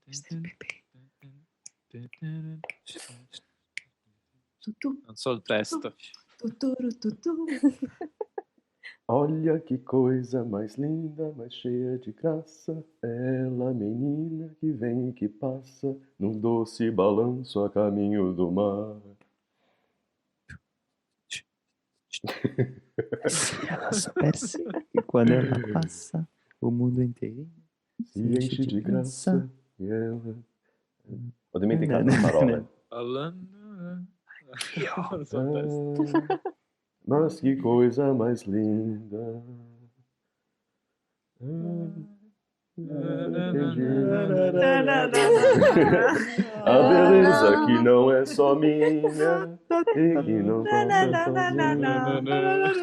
Questo è il Pepe. Non so il testo. Olha que coisa mais linda, mais cheia de graça, ela, menina que vem e que passa, num doce balanço a caminho do mar. Se ela soubesse que quando ela passa, o mundo inteirinho Se enche de graça e ela... Ho dimenticato No, le no, parole. Non so il testo. Mas que coisa mais linda. A beleza que não é só minha e que não toca sozinha.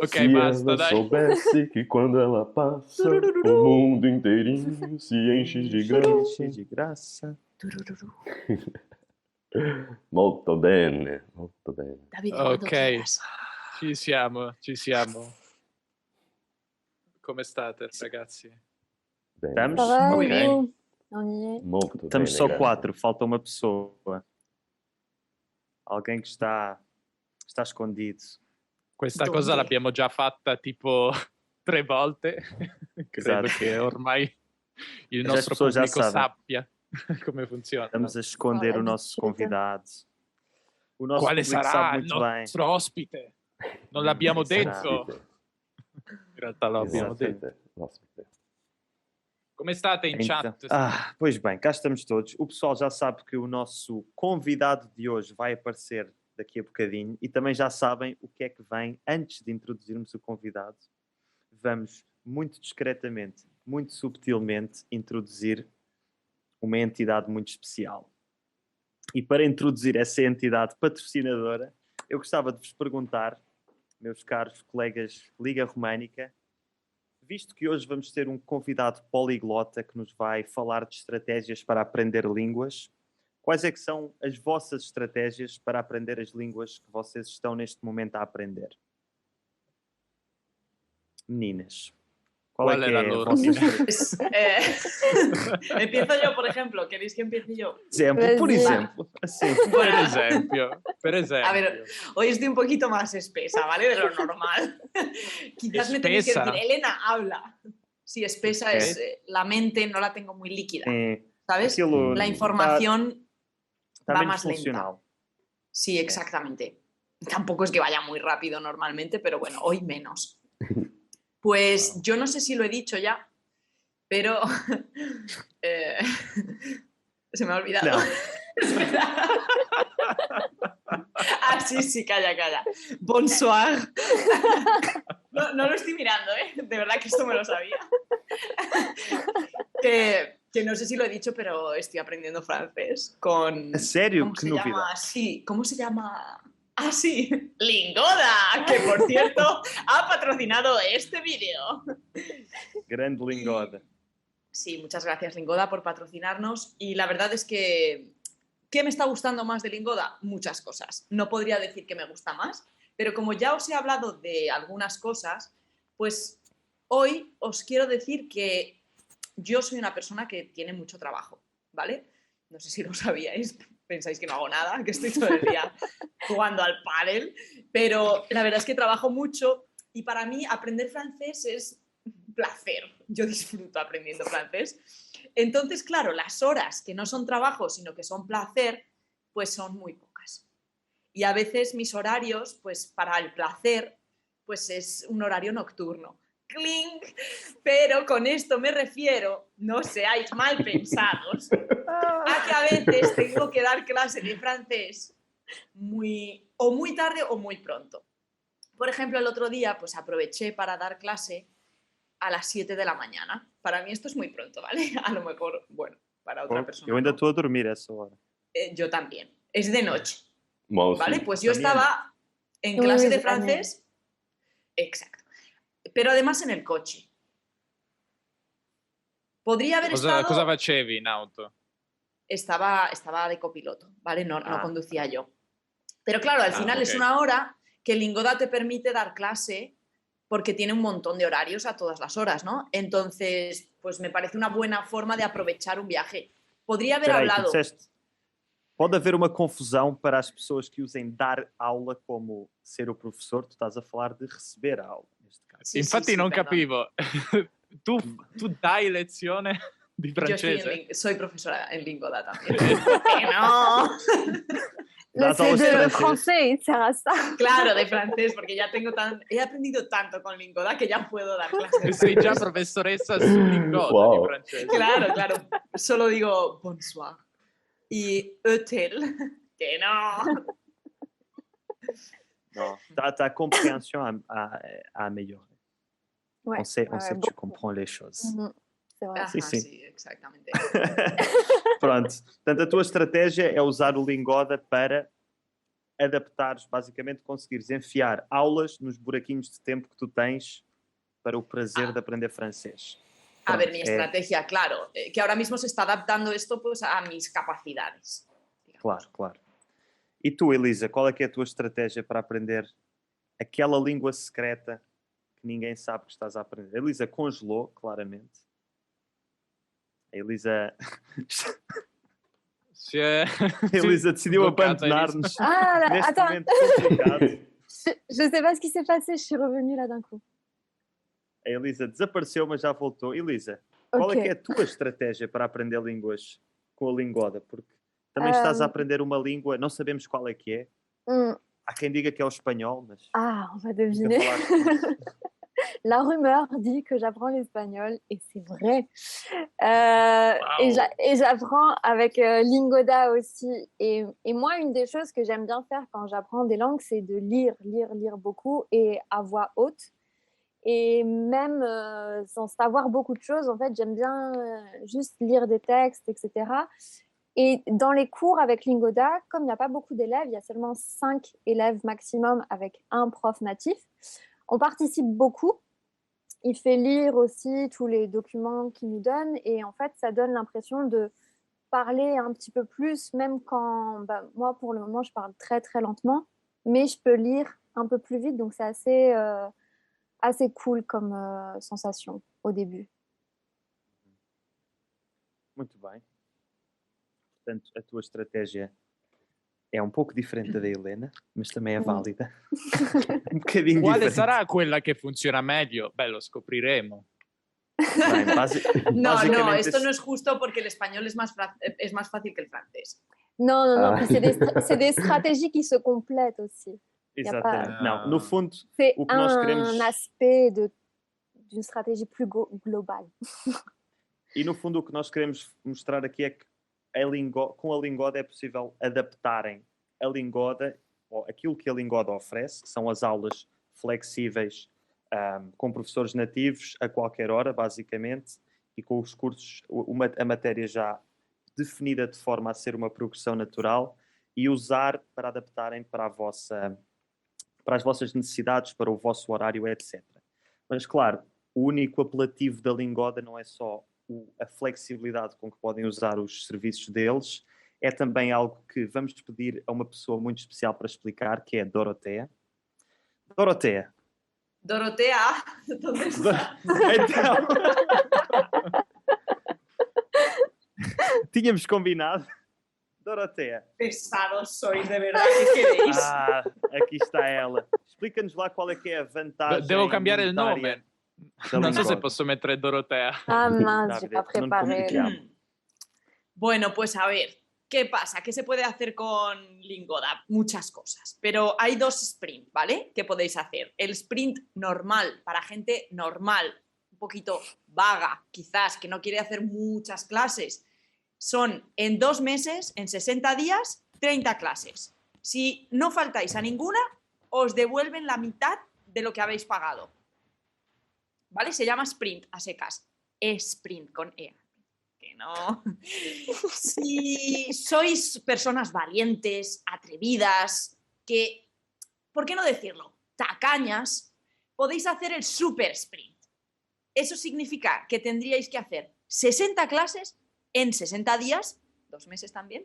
Ok, Se basta, ela dai. soubesse que quando ela passa, o mundo inteirinho se enche de graça. de graça. Molto bene, molto bene. Davide, quando Ok, quieras. ci siamo, ci siamo. Come state, ragazzi? Bene. Estamos? Tá Ok. bem. Não é? Molto Estamos bene, só grazie. 4, falta uma pessoa. Alguém que está escondido. Questa Dove? cosa l'abbiamo già fatta tipo 3 volte. Credo Esatto. che ormai il As nostro pessoas já pubblico sabem. sappia come funziona. Estamos a esconder Fala o de nosso chita. convidado. O nosso Quale público sarà sabe il muito bem. nostro ospite? Non l'abbiamo Quale sarà? detto. In realtà lo abbiamo detto. L'ospite. Come state in Então, chat? pois bem, cá estamos todos. O pessoal já sabe que o nosso convidado de hoje vai aparecer daqui a bocadinho e também já sabem o que é que vem antes de introduzirmos o convidado. Vamos muito discretamente, muito subtilmente introduzir uma entidade muito especial. E para introduzir essa entidade patrocinadora, eu gostava de vos perguntar, meus caros colegas Liga Românica, visto que hoje vamos ter um convidado poliglota que nos vai falar de estratégias para aprender línguas, quais é que são as vossas estratégias para aprender as línguas que vocês estão neste momento a aprender? Meninas, qual ¿Cuál é que era é a lo vossa original? Empiezo yo, por ejemplo. ¿Queréis que empiece yo? exemplo? Por Mas, exemplo, assim. Per esempio. A ver, hoy estoy un poquito más espesa, ¿vale? De lo normal. Quizás me tenéis que Espesa. decir, Elena, habla. Sí, espesa es la mente, no la tengo muy líquida. ¿Sabes? Aquilo La información está va menos más lenta. funcional. Sí, exactamente. Tampoco es que vaya muy rápido normalmente, pero bueno, hoy menos. Pues yo no sé si lo he dicho ya, pero se me ha olvidado. No. Espera. Ah, sí, calla. Bonsoir. No lo estoy mirando, ¿eh? De verdad que esto me lo sabía. Que no sé si lo he dicho, pero estoy aprendiendo francés con... A sério? ¿Cómo Que se novidade. llama? Sí, ¿cómo se llama? Ah, sí, Lingoda, que por cierto ha patrocinado este vídeo. Grande Lingoda. Sí, muchas gracias Lingoda por patrocinarnos y la verdad es que ¿qué me está gustando más de Lingoda? Muchas cosas. No podría decir que me gusta más, pero como ya os he hablado de algunas cosas, pues hoy os quiero decir que yo soy una persona que tiene mucho trabajo, ¿vale? No sé si lo sabíais, pensáis que no hago nada, que estoy todo el día jugando al pádel, pero la verdad es que trabajo mucho y para mí aprender francés es placer. Yo disfruto aprendiendo francés. Entonces, claro, las horas que no son trabajo, sino que son placer, pues son muy pocas. Y a veces mis horarios, pues para el placer, pues es un horario nocturno. ¡Clink! Pero con esto me refiero, no seáis mal pensados, a que a veces tengo que dar clase de francés muy tarde o muy pronto. Por ejemplo, el otro día pues aproveché para dar clase a las 7 de la mañana. Para mí esto es muy pronto, ¿vale? A lo mejor, bueno, para otra persona Eu ainda no. estou a dormir essa hora. Yo también. Es de noche, Moi ¿vale? aussi. Pues yo También. estaba en Yo clase es de de francés. Exacto. Pero además en el coche. Podría haber estado... Cosa facevi in auto? Estaba de copiloto, ¿vale? No Ah. conducía yo. Pero claro, al final es ok. una hora que Lingoda te permite dar clase porque tiene un montón de horarios a todas las horas, ¿no? Entonces, pues me parece una buena forma de aprovechar un viaje. Podría haber Espera aí, tu hablado... disseste, pode haver uma confusão para as pessoas que usem dar aula como ser o professor. Tu estás a falar de receber a aula, neste caso. Sí, Infatti sí, sí, non perdón. capivo. tu dai lezione di Yo francese? soy profesora en Lingoda también. ¡Que no! Le Das aulas de C2 francés. français, il sert à ça. Claro, de francés, porque ya he aprendido tanto con Lingoda que ya puedo dar clases de Sei già francés. professoressa su Lingoda Wow. di francese. Claro. Solo digo bonsoir. Y hotel. Que no. Non, ta compréhension a amélioré. Ouais. On sait que tu beaucoup. comprends les choses. Mhm. C'est vrai. Ajá, Sí, sí. sí, exactamente. Pronto. Portanto, a tua estratégia é usar o Lingoda para adaptares, basicamente, conseguires enfiar aulas nos buraquinhos de tempo que tu tens para o prazer de aprender francês. A ver, Pronto, mi é- estrategia, claro, que ahora mismo se está adaptando esto pues a mis capacidades. Claro, claro. E tu, Elisa, qual é que é a tua estratégia para aprender aquela língua secreta que ninguém sabe que estás a aprender? A Elisa congelou, claramente. A Elisa, Si è... a Elisa decidiu bloccata, abandonar-nos Ah, là, neste attends, momento complicado. je sais pas ce qui s'est passé, je suis revenue là d'un coup. A Elisa desapareceu, mas já voltou. Elisa, qual é Ok. que é a tua estratégia para aprender línguas com a Lingoda? Porque também estás a aprender uma língua, não sabemos qual é que é. Hmm. Há quem diga que é o espanhol, mas Ah, on va nunca deviner. falaste disso. La rumeur dit que j'apprends l'espagnol et c'est vrai. Wow. Et j'apprends avec Lingoda aussi. Et moi, une des choses que j'aime bien faire quand j'apprends des langues, c'est de lire beaucoup et à voix haute. Et même sans savoir beaucoup de choses, en fait, j'aime bien juste lire des textes, etc. Et dans les cours avec Lingoda, comme il n'y a pas beaucoup d'élèves, il y a seulement 5 élèves maximum avec un prof natif, on participe beaucoup. Il fait lire aussi tous les documents qu'il nous donne et en fait, ça donne l'impression de parler un petit peu plus, même quand, moi, pour le moment, je parle très, très lentement, mais je peux lire un peu plus vite, donc c'est assez cool comme sensation au début. Muito bem. Portanto, a tua estratégia é um pouco diferente da Helena, mas também é válida. Um bocadinho Quale diferente. sarà quella che funziona meglio? Beh, lo scopriremo. Bem, No, basicamente esto no es justo porque el español es más fácil que el francés. Non, Ah. puis c'est des stratégies qui se complètent aussi. Exatamente. Não, no fundo, C'est o que nós queremos... aspect d'une stratégie plus globale. E no fundo o que nós queremos mostrar aqui é que com a Lingoda é possível adaptarem a Lingoda, ou aquilo que a Lingoda oferece, que são as aulas flexíveis com professores nativos a qualquer hora, basicamente, e com os cursos, a matéria já definida de forma a ser uma progressão natural, e usar para adaptarem para as vossas necessidades, para o vosso horário, etc. Mas claro, o único apelativo da Lingoda não é só a flexibilidade com que podem usar os serviços deles, é também algo que vamos pedir a uma pessoa muito especial para explicar, que é a Dorotea. Dorotea. Dorotea, ¿dónde está? Então, tínhamos combinado. Dorotea. Pesados sois, de verdad, ¿qué queréis? Aqui está ela. Explica-nos lá qual é que é a vantagem. Devo cambiare il monetária nome. da Non so se Lingoda. posso mettere Dorotea. Ah mince, j'ai Davide, pas non préparé. complichiamo. Bueno, pues a ver, ¿qué pasa? ¿Qué se puede hacer con Lingoda? Muchas cosas, pero hay 2 sprints, ¿vale? Que podéis hacer. El sprint normal, para gente normal, un poquito vaga, quizás, que no quiere hacer muchas clases. Son en 2 meses, en 60 días, 30 clases. Si no faltáis a ninguna, os devuelven la mitad de lo que habéis pagado. ¿Vale? Se llama sprint a secas. Sprint con E. Que no. Si sois personas valientes, atrevidas, que, ¿por qué no decirlo? Tacañas, podéis hacer el super sprint. Eso significa que tendríais que hacer 60 clases en 60 días, 2 meses también,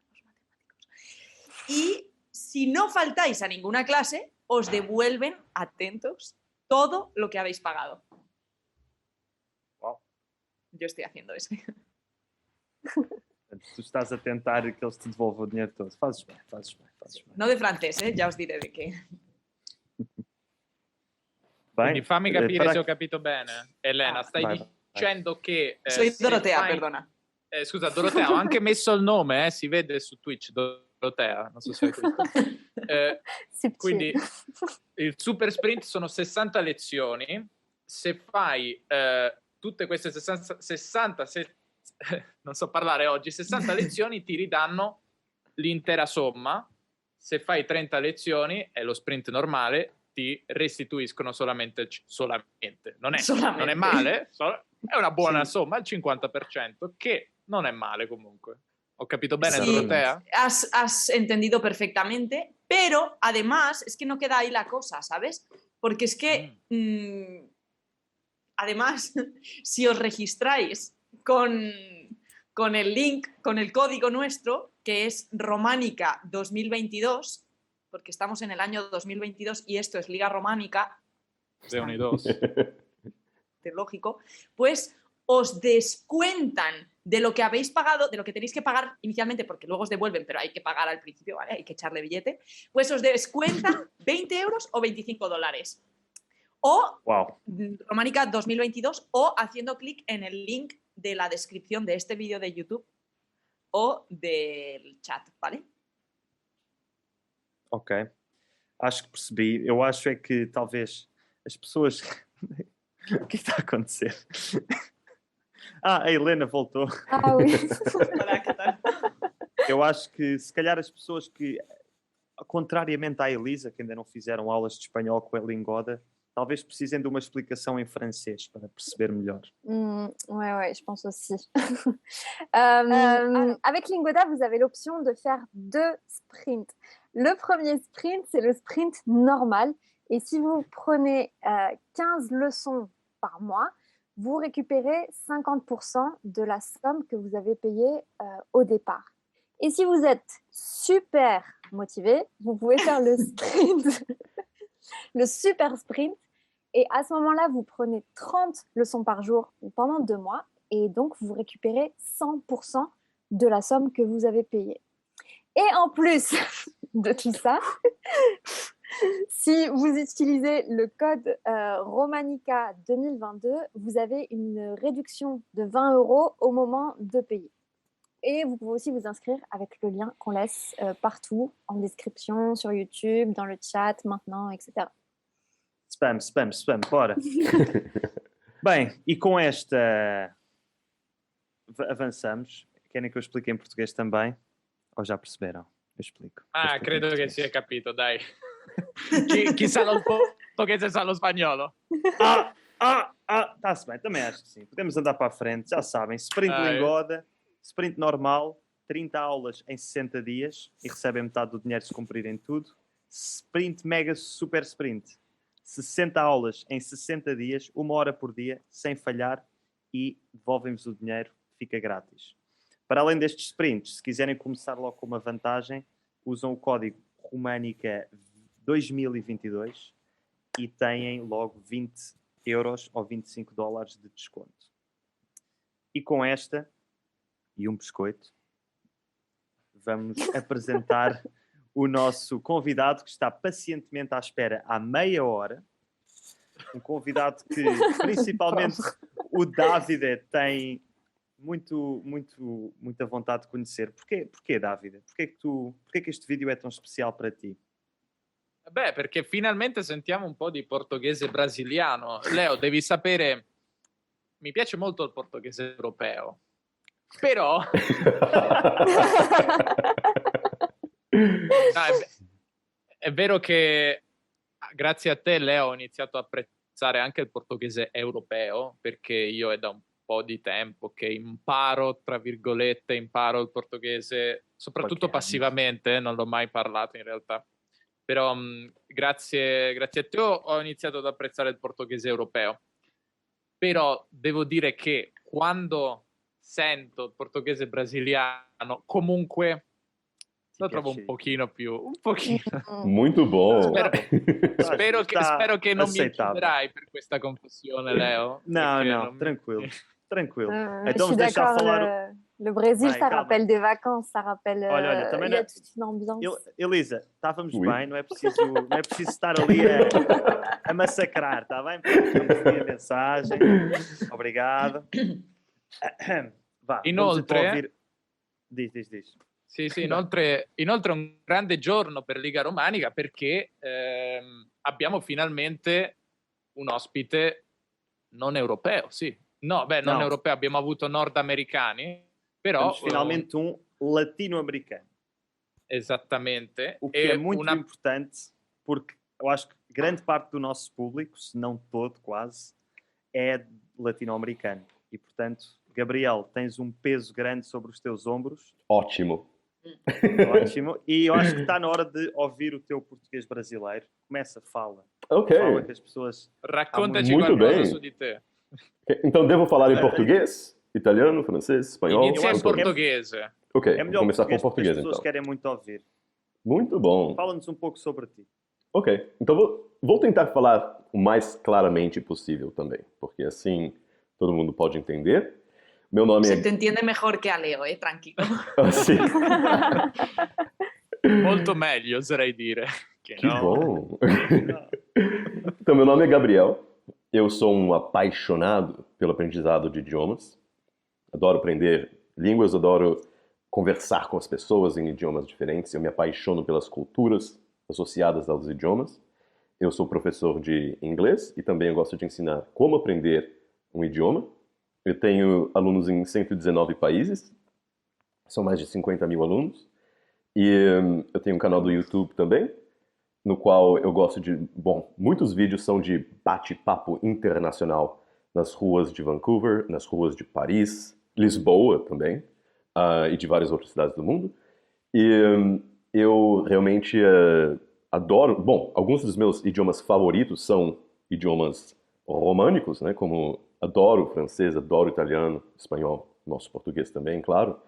los matemáticos. Y si no faltáis a ninguna clase, os devuelven, atentos, todo lo que habéis pagado. Uau. Yo estoy haciendo eso. Tu estás a tentar que eles te devolvam o dinheiro todo. Fazes bem. No de francés, ya os diré de qué. Quindi fammi capire para- se ho capito bene. Elena, stai vai. dicendo che... Soy se Dorotea, fai- perdona. Scusa, Dorotea, ho anche messo il nome, si vede su Twitch, Dorotea, non so se avete visto. Subtil. Quindi il super sprint sono 60 lezioni. Se fai tutte queste 60 non so parlare oggi, 60 lezioni ti ridanno l'intera somma. Se fai 30 lezioni, è lo sprint normale, ti restituiscono solamente. Non è male, è una buona somma, il 50%, che non è male comunque. Ho capito bene, Sí, Dorotea? has entendido perfectamente, pero además es que no queda ahí la cosa, ¿sabes? Porque es que, además, si os registráis con el link, con el código nuestro, que es Románica 2022, porque estamos en el año 2022 y esto es Liga Románica, De unidos. lógico, pues os descuentan de lo que habéis pagado, de lo que tenéis que pagar inicialmente, porque luego os devuelven, pero hay que pagar al principio, ¿vale? Hay que echarle billete, pues os descuentan 20 euros o $25. O Uau. Románica 2022 o haciendo clic en el link de la descripción de este vídeo de YouTube o del chat, ¿vale? Ok. Acho que percebi. Eu acho é que talvez as pessoas... O que está a acontecer? A Helena voltou. Ah oui. Hola, ¿qué tal? Eu acho que se calhar as pessoas que, contrariamente à Elisa, que ainda não fizeram aulas de espanhol com a Lingoda, talvez precisem de uma explicação em francês para perceber melhor. Ouais, je pense aussi. Avec Lingoda, vous avez l'option de faire 2 sprints. Le premier sprint, c'est le sprint normal. Et si vous prenez 15 leçons par mois, vous récupérez 50% de la somme que vous avez payée au départ. Et si vous êtes super motivé, vous pouvez faire le sprint, le super sprint. Et à ce moment-là, vous prenez 30 leçons par jour pendant 2 mois. Et donc, vous récupérez 100% de la somme que vous avez payée. Et en plus de tout ça, si vous utilisez le code Romanica 2022, vous avez une réduction de 20 € au moment de payer. Et vous pouvez aussi vous inscrire avec le lien qu'on laisse partout, en description, sur YouTube, dans le chat, maintenant, etc. Spam, bora. Bem, e com esta avançamos. Querem que eu explique em português também? Ou já perceberam? Eu explico. Ah, credo che si è capito, dai. Chi sa lo portoghese sa lo spagnolo. Está-se bem, também acho que sim. Podemos andar para a frente, já sabem. Sprint Lingoda, sprint normal, 30 aulas em 60 dias e recebem metade do dinheiro se cumprirem tudo. Sprint mega super sprint, 60 aulas em 60 dias, 1 hora por dia, sem falhar e devolvem-vos o dinheiro, fica grátis. Para além destes sprints, se quiserem começar logo com uma vantagem, usam o código Románica 2022 e têm logo 20 € ou $25 de desconto. E com esta e um biscoito, vamos apresentar o nosso convidado que está pacientemente à espera há meia hora. Um convidado que principalmente o Davide tem muita vontade de conhecer. Porquê, Davide? Porquê que este vídeo é tão especial para ti? Beh, perché finalmente sentiamo un po' di portoghese brasiliano. Leo, devi sapere, mi piace molto il portoghese europeo, però... È vero che grazie a te, Leo, ho iniziato a apprezzare anche il portoghese europeo, perché io è da un po' di tempo che imparo, tra virgolette, il portoghese, soprattutto passivamente, non l'ho mai parlato in realtà. Però grazie a te ho iniziato ad apprezzare il portoghese europeo. Però devo dire che quando sento il portoghese brasiliano, comunque Lo trovo un pochino più... Un pochino. Muito bom. Spero che non mi aceitável. ucciderai per questa confusione, Leo. Não, perché não, non mi- tranquilo. Tranquilo. Je Então suis vamos deixar d'accord, falar. le Brésil, Vai, ça calma. rappelle des vacances, ça rappelle... Olha, também il y a não- toute une ambiance. Elisa, estávamos Ui. bem, não é preciso estar ali a massacrar, está bem? Já percebi a mensagem. Obrigado. Vá, Inoltre- vamos então ouvir. Diz. Sì, inoltre un grande giorno per Liga Romanica perché abbiamo finalmente un ospite non europeo, sì. No, non No. europeo, abbiamo avuto nordamericani, però... Temos finalmente latino-americano. Esattamente. O que é muito importante, porque eu acho que grande parte do nosso público, se não todo, quase, é latino-americano. E, portanto, Gabriel, tens um peso grande sobre os teus ombros. Ótimo. Ótimo. E eu acho que está na hora de ouvir o teu português brasileiro. Começa, fala. Ok. Fala que as pessoas... Raccontaci Muito qualcosa bem. su di te. Então devo falar em português, italiano, francês, espanhol? Inizia in acho que é- portoghese. Ok, É vou melhor começar com português porque português as pessoas então. querem muito ouvir. Muito bom. Fala-nos um pouco sobre ti. Ok, então vou tentar falar o mais claramente possível também, porque assim todo mundo pode entender. Meu nome Se é... te entiende mejor que a Leo, tranquilo. Ah, sim. Molto meglio, oserei dire. Che Que no. bom! Então, meu nome é Gabriel, eu sou um apaixonado pelo aprendizado de idiomas, adoro aprender línguas, adoro conversar com as pessoas em idiomas diferentes, eu me apaixono pelas culturas associadas aos idiomas. Eu sou professor de inglês e também eu gosto de ensinar como aprender um idioma. Eu tenho alunos em 119 países, são mais de 50 mil alunos. E eu tenho um canal do YouTube também, no qual eu gosto de... Bom, muitos vídeos são de bate-papo internacional nas ruas de Vancouver, nas ruas de Paris, Lisboa também, e de várias outras cidades do mundo. E eu realmente adoro... Bom, alguns dos meus idiomas favoritos são idiomas românicos, né? Como adoro francês, adoro italiano, espanhol, nosso português também, claro.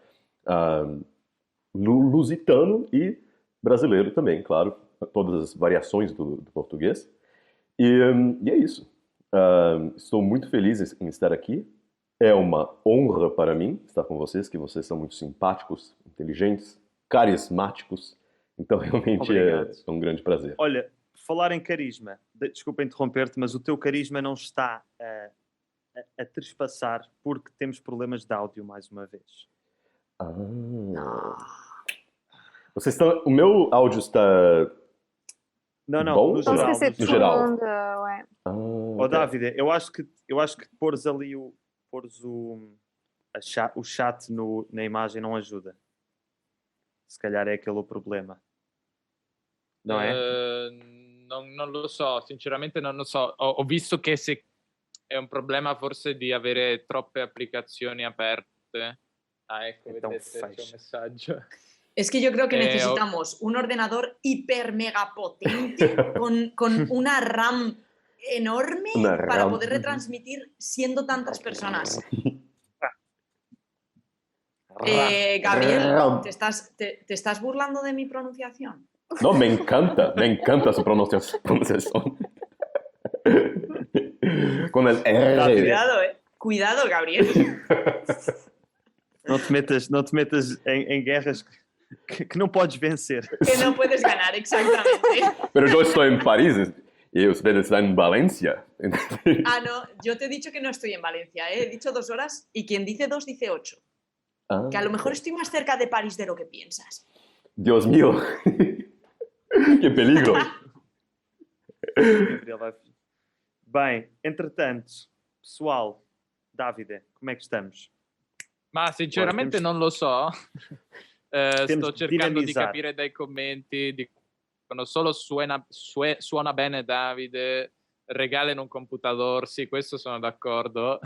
Lusitano e brasileiro também, claro, todas as variações do português. E é isso. Estou muito feliz em estar aqui. É uma honra para mim estar com vocês, que vocês são muito simpáticos, inteligentes, carismáticos. Então, realmente Obrigado. é um grande prazer. Olha, falar em carisma, desculpa interromper-te, mas o teu carisma não está a trespassar porque temos problemas de áudio mais uma vez. Vocês estão... O meu áudio está... Não, Bom? no Je pense geral. que c'est no tout geral. le monde, ouais. Ó ok. David, eu acho que pôres ali o chat na imagem não ajuda. Se calhar é aquele o problema. Não é? Non lo so, sinceramente non lo so. Ho visto che se è un problema forse di avere troppe applicazioni aperte. Ah, ecco, Então vedete, c'è un fecha. messaggio. Es que yo creo que Eh, necesitamos un ordenador hiper mega potente con una RAM enorme Una para RAM. poder retransmitir siendo tantas personas. Gabriel, RAM. ¿te estás burlando de mi pronunciación? No, me encanta su pronunciación. Con el R. Cuidado, Gabriel. Não te metas em guerras que não podes vencer. Que no puedes ganar, exactamente. Pero yo estoy en París y ustedes están en Valencia. Ah, no, yo te he dicho que no estoy en Valencia, ¿eh? He dicho 2 horas y quien dice 2 dice 8. Ah, Que a lo mejor estoy más cerca de París de lo que piensas. Dios mío. Qué peligro. Gabriel vai... Bem, entretanto, pessoal, Davide, como é que estamos? Ma sinceramente Temos- non lo so. Temos Sto cercando di dinamizzare. capire dai commenti. Dicono solo suona bene Davide, regalen un computador. Sì, questo sono d'accordo.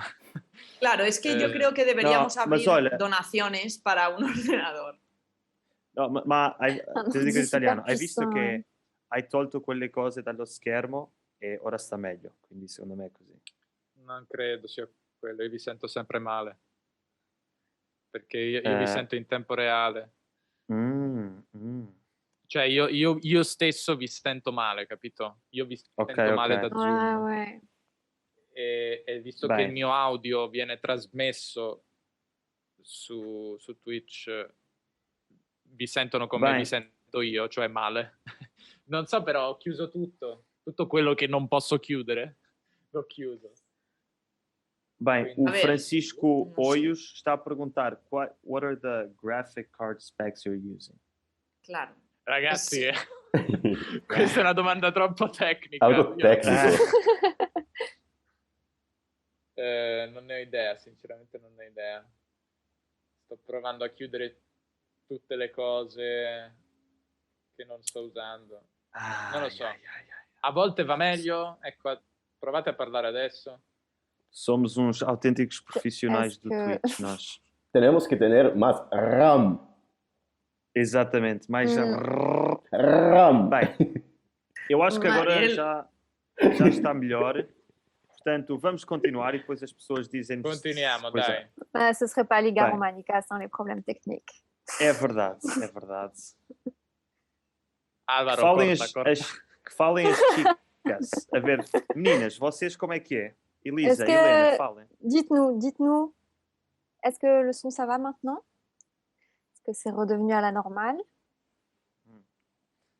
Claro, es que yo creo que deberíamos no, abrir mas olha- donaciones para un ordenador. No, ma te lo dico in italiano, hai visto Super che hai tolto quelle cose dallo schermo e ora sta meglio, quindi secondo me è così. Non credo sia quello, io vi sento sempre male. Perché io vi sento in tempo reale. Cioè io stesso vi sento male, capito? Io vi sento male da Zoom. Ouais. E visto che il mio audio viene trasmesso su Twitch, vi sentono come vi sento io, cioè male. Non so, però ho chiuso tutto quello che non posso chiudere, l'ho chiuso. Bem, o Francisco Hoyos está a perguntar what are the graphic card specs you're using? Claro. Ragazzi, questa è una domanda troppo tecnica. Algo tecnico. Non ne ho idea, sinceramente non ne ho idea. Sto provando a chiudere tutte le cose che non sto usando. Non lo so. A volte va meglio. Ecco, provate a parlare adesso. Somos uns autênticos profissionais do Twitch, nós. Tenemos que tener más RAM. Exatamente, mais RAM. Bem, eu acho que agora já está melhor. Portanto, vamos continuar e depois as pessoas dizem... Continuiamo, dai. Ce serait pas Liga Romanica sans les problèmes techniques. É verdade, é verdade. Álvaro, que falem as chicas. A ver, meninas, vocês como é que é? Elisa, Helena, falem. Dites-nous, est-ce que le son ça va maintenant? Est-ce que c'est redevenu à la normale?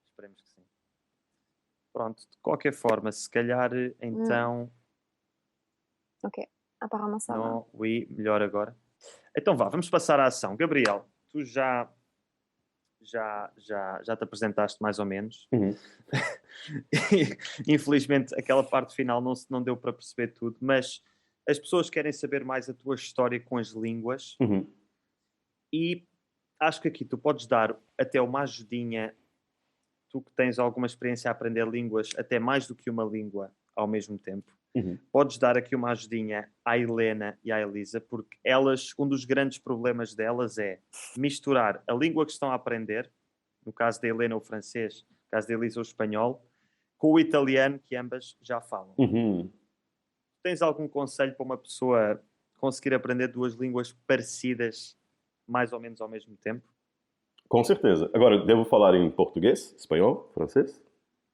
Esperemos que sim. Pronto, de qualquer forma, se calhar então... Ok, apparemment ça va. Oui, melhor agora. Então vamos passar à ação. Gabriel, tu já te apresentaste mais ou menos. Infelizmente aquela parte final não deu para perceber tudo, mas as pessoas querem saber mais a tua história com as línguas e acho que aqui tu podes dar até uma ajudinha, tu que tens alguma experiência a aprender línguas, até mais do que uma língua ao mesmo tempo. Podes dar aqui uma ajudinha à Helena e à Elisa, porque um dos grandes problemas delas é misturar a língua que estão a aprender, no caso da Helena o francês, no caso da Elisa o espanhol, com o italiano, que ambas já falam. Tens algum conselho para uma pessoa conseguir aprender duas línguas parecidas mais ou menos ao mesmo tempo? Com certeza. Agora, devo falar em português, espanhol, francês,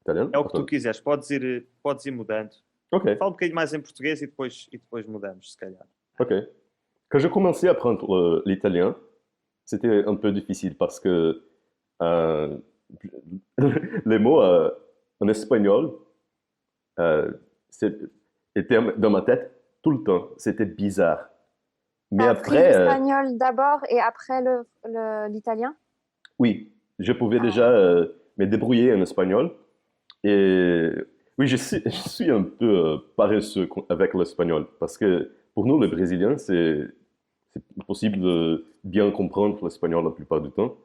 italiano? É o que tu quiseres, podes ir mudando. Ok. Fala um bocadinho mais em português e depois mudamos, se calhar. Ok. Quand j'ai commencé à apprendre l'italien, c'était un peu difficile parce que les mots en espagnol étaient dans ma tête tout le temps. C'était bizarre. Mais après... l'espagnol d'abord et après l'italien? Oui, je pouvais déjà me débrouiller en espagnol. Et oui, je suis un peu paresseux avec l'espagnol parce que pour nous, les Brésiliens, c'est possible de bien comprendre l'espagnol la plupart du temps.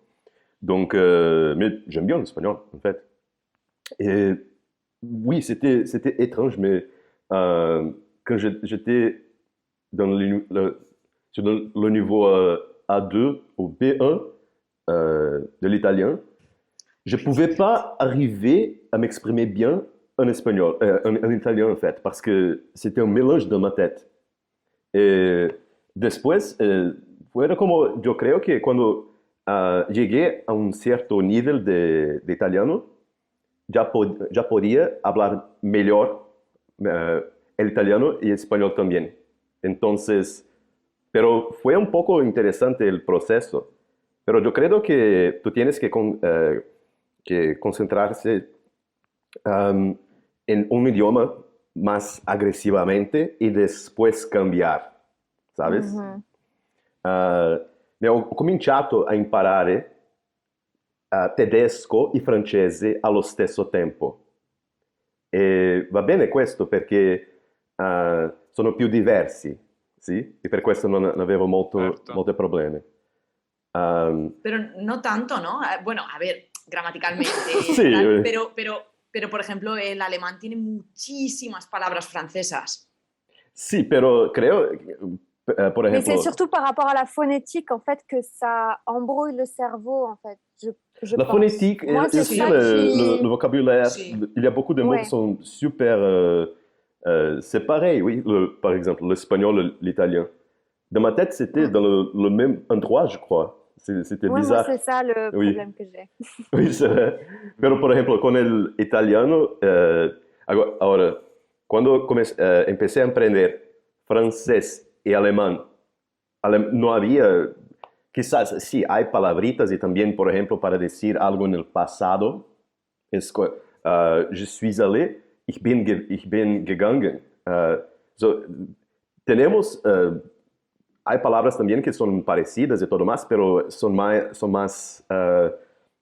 Donc, mais j'aime bien l'espagnol, en fait. Et oui, c'était étrange, mais quand j'étais sur le niveau A2 ou B1 de l'italien, je ne pouvais pas arriver à m'exprimer bien en espagnol, en italien, en fait, parce que c'était un mélange dans ma tête. Y después, fue como, yo creo que cuando llegué a un cierto nivel de italiano, ya podía hablar mejor el italiano y el español también. Entonces, pero fue un poco interesante el proceso. Pero yo creo que tú tienes que concentrarse en un idioma más agresivamente e después cambiare, sabes? Ho cominciato a imparare tedesco e francese allo stesso tempo. E va bene questo perché sono più diversi, sì? E per questo non avevo molti problemi. Pero no tanto, ¿no? Bueno, a ver, gramaticalmente. Sí. Pero, por ejemplo, el alemán tiene muchísimas palabras francesas. Sí, pero creo, por ejemplo... Mais c'est surtout par rapport à la phonétique, en fait, que ça embrouille le cerveau, en fait. Je la pense. phonétique et Moi, aussi le vocabulaire. Sí. Il y a beaucoup de mots qui sont super... c'est pareil, oui. Par exemple, l'espagnol, l'italien. Dans ma tête, c'était dans le même endroit, je crois. C'était Ouais, moi, bizarre. c'est ça le Oui. problème que j'ai. Oui, c'est vrai. Pero, por ejemplo, con el italiano, ahora, cuando empecé a aprender francés y alemán, no había, quizás sí, hay palabritas y también, por ejemplo, para decir algo en el pasado, je suis allé, ich bin gegangen. So, tenemos, hay palabras también que son parecidas y todo más, pero son más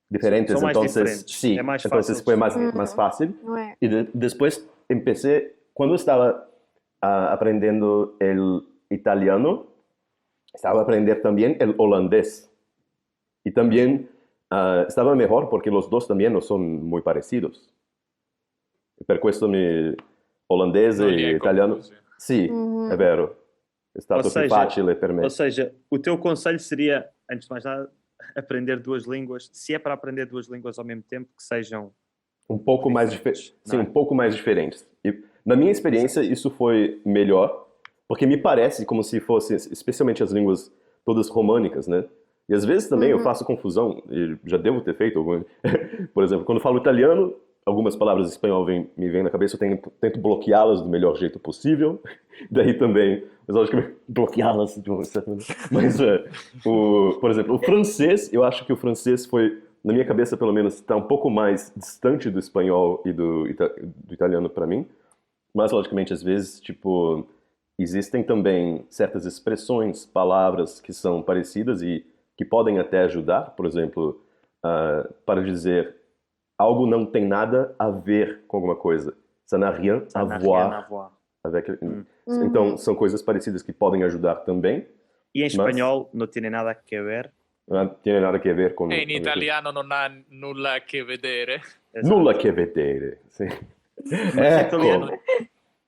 diferentes. Son más Entonces, diferentes. sí, Es más entonces fácil fue de más fácil. Ouais. Y después empecé, cuando estaba aprendiendo el italiano, estaba aprendiendo también el holandés. Y también estaba mejor porque los dos también no son muy parecidos. Per questo mi holandese Non li e hai italiano... confusi. Sì, Mhm. è vero. È stato Ou più seja, facile per me. Ou seja, o teu conselho seria, antes de mais nada, aprender duas línguas. Se é para aprender duas línguas ao mesmo tempo, que sejam Um pouco mais diferentes, diferentes. Sim, não é? um pouco mais diferentes. E, na minha experiência, isso foi melhor, porque me parece como se fosse, especialmente as línguas todas românicas, né? E às vezes também eu faço confusão, e já devo ter feito alguma. Por exemplo, quando eu falo italiano, algumas palavras em espanhol me vêm na cabeça, eu tento bloqueá-las do melhor jeito possível. Daí também, mas logicamente, bloqueá-las de uma certa maneira. Mas, por exemplo, o francês, eu acho que o francês foi, na minha cabeça pelo menos, está um pouco mais distante do espanhol e do italiano para mim. Mas, logicamente, às vezes, tipo, existem também certas expressões, palavras que são parecidas e que podem até ajudar. Por exemplo, para dizer algo não tem nada a ver com alguma coisa. Ça n'a rien à voir avec... Então, são coisas parecidas que podem ajudar também. E em espanhol não tem nada a ver. Não tem nada a ver com... E in italiano non ha nulla a che vedere. Nulla a che vedere. Sim.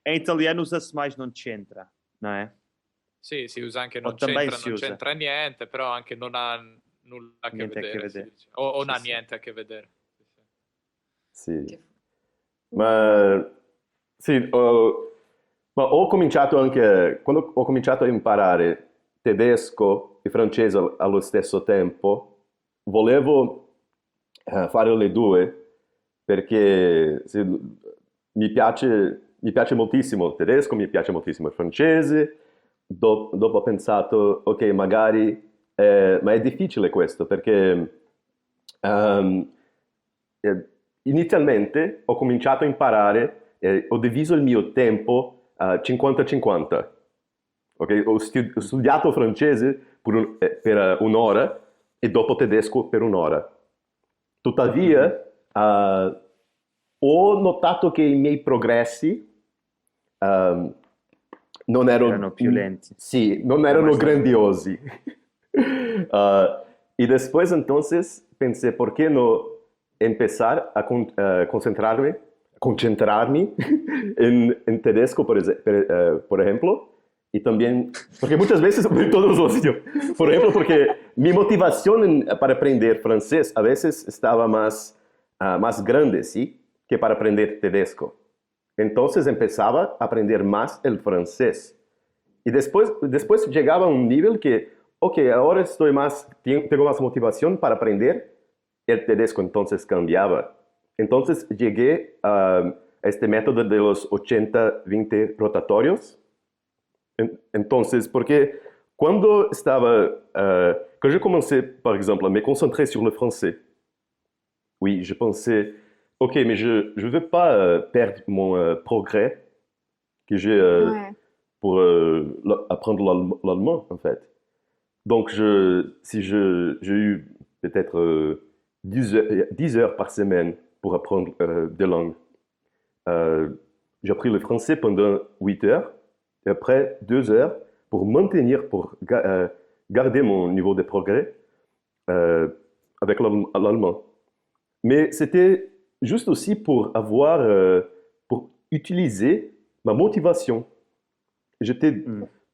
Em italiano usa-se mais non c'entra, não é? Sì, si usa anche non também c'entra, si non usa. c'entra niente, però anche non ha nulla a che Niente a che vedere. vedere. Si dice. O non ha Sì, sì. niente a che vedere. Sì. Ma sì, ma ho cominciato anche, quando ho cominciato a imparare tedesco e francese allo stesso tempo, volevo fare le due perché sì, mi piace moltissimo il tedesco, mi piace moltissimo il francese. Dopo ho pensato, ok, magari, ma è difficile questo perché inizialmente ho cominciato a imparare, ho diviso il mio tempo 50-50. Okay? Ho studiato francese per un'ora e dopo tedesco per un'ora. Tuttavia, ho notato che i miei progressi non erano più lenti. Sì, non erano grandiosi. Y después entonces pensé, ¿por qué no empezar a concentrarme en tedesco, por ejemplo? Y también, porque muchas veces, en todos los idiomas, por ejemplo, porque mi motivación para aprender francés a veces estaba más grande, ¿sí? Que para aprender tedesco. Entonces empezaba a aprender más el francés. Y después llegaba a un nivel que, ok, ahora tengo más motivación para aprender el tedesco, entonces cambiaba. Entonces llegué a este método de los 80-20 rotatorios. Entonces, porque quand je commençais, par exemple, à me concentrer sur le français, oui, je pensais, ok, mais je ne veux pas perdre mon progrès que j'ai pour apprendre l'allemand, en fait. Donc, si j'ai eu peut-être 10 heures par semaine pour apprendre des langues, j'ai appris le français pendant 8 heures, et après 2 heures pour garder mon niveau de progrès avec l'allemand. Mais c'était juste aussi pour utiliser ma motivation. J'étais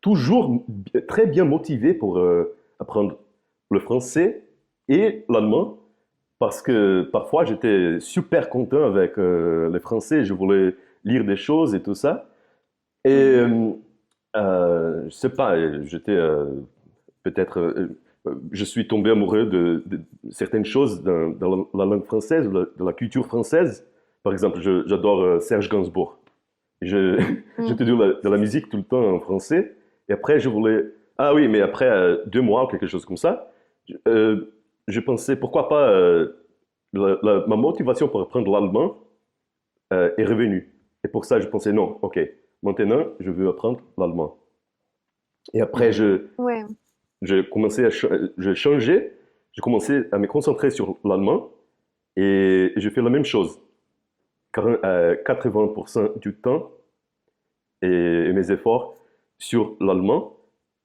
toujours très bien motivé pour apprendre le français et l'allemand parce que parfois j'étais super content avec le français, je voulais lire des choses et tout ça. Et je sais pas, j'étais peut-être je suis tombé amoureux de certaines choses dans la langue française, de la culture française. Par exemple, j'adore Serge Gainsbourg. Je te dis de la musique tout le temps en français. Et après, je voulais... Ah oui, mais après 2 mois ou quelque chose comme ça, je pensais, pourquoi pas... ma motivation pour apprendre l'allemand est revenue. Et pour ça, je pensais, non, ok, maintenant, je veux apprendre l'allemand. Et après, j'ai changé, j'ai commencé à me concentrer sur l'allemand et j'ai fait la même chose. 80% du temps et mes efforts sur l'allemand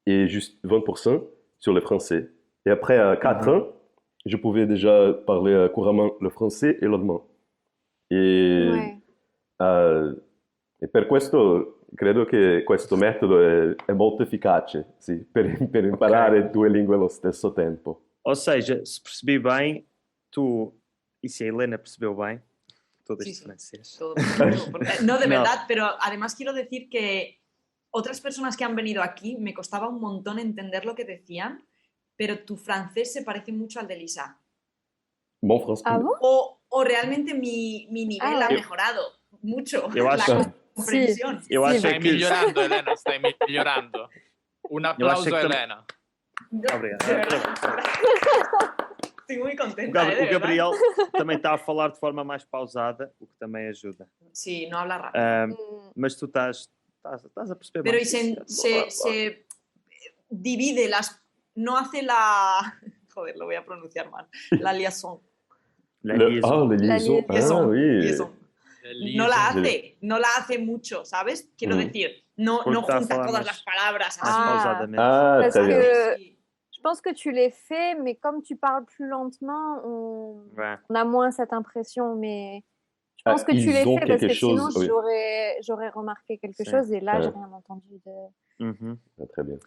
et juste 20% sur le français. Et après 4 ans, je pouvais déjà parler couramment le français et l'allemand. E per questo credo che questo metodo è molto efficace, sì, per imparare 2 lingue allo stesso tempo. Ou seja, se percebi bem, tu, e se a Helena percebeu bem, todo este francés. Todo. No, de verdad, pero además quiero decir que otras personas que han venido aquí me costaba un montón entender lo que decían, pero tu francés se parece mucho al de Lisa. Mon français. Ah bon? O realmente mi nivel ha mejorado mucho. Eu acho, La comprensión. eu acho Stai que... migliorando, Elena, stai migliorando. Un applauso a Elena. Obrigado. Estoy muy contenta. O Gabriel também está a falar de forma mais pausada, o que também ajuda. Sí, no habla rápido. Mas tu estás a perceber Pero y mais. se divide las... No hace la... Joder, lo voy a pronunciar mal. La liaison. La La liaison. liaison. Liaison. Ah oui. Liaison. No la hace mucho, ¿sabes? Quiero decir, no junta todas las palabras así. Pausadamente. Ah, Parce très bien. que Sí. je pense que tu les fais, mais comme tu parles plus lentement, Ouais. on a moins cette impression. Mais je pense que tu ils les ont fais parce quelque que sinon chose, oui. j'aurais remarqué quelque Sim. chose et là, j'ai Ouais. rien entendu de... Uhum. Ah, très bien.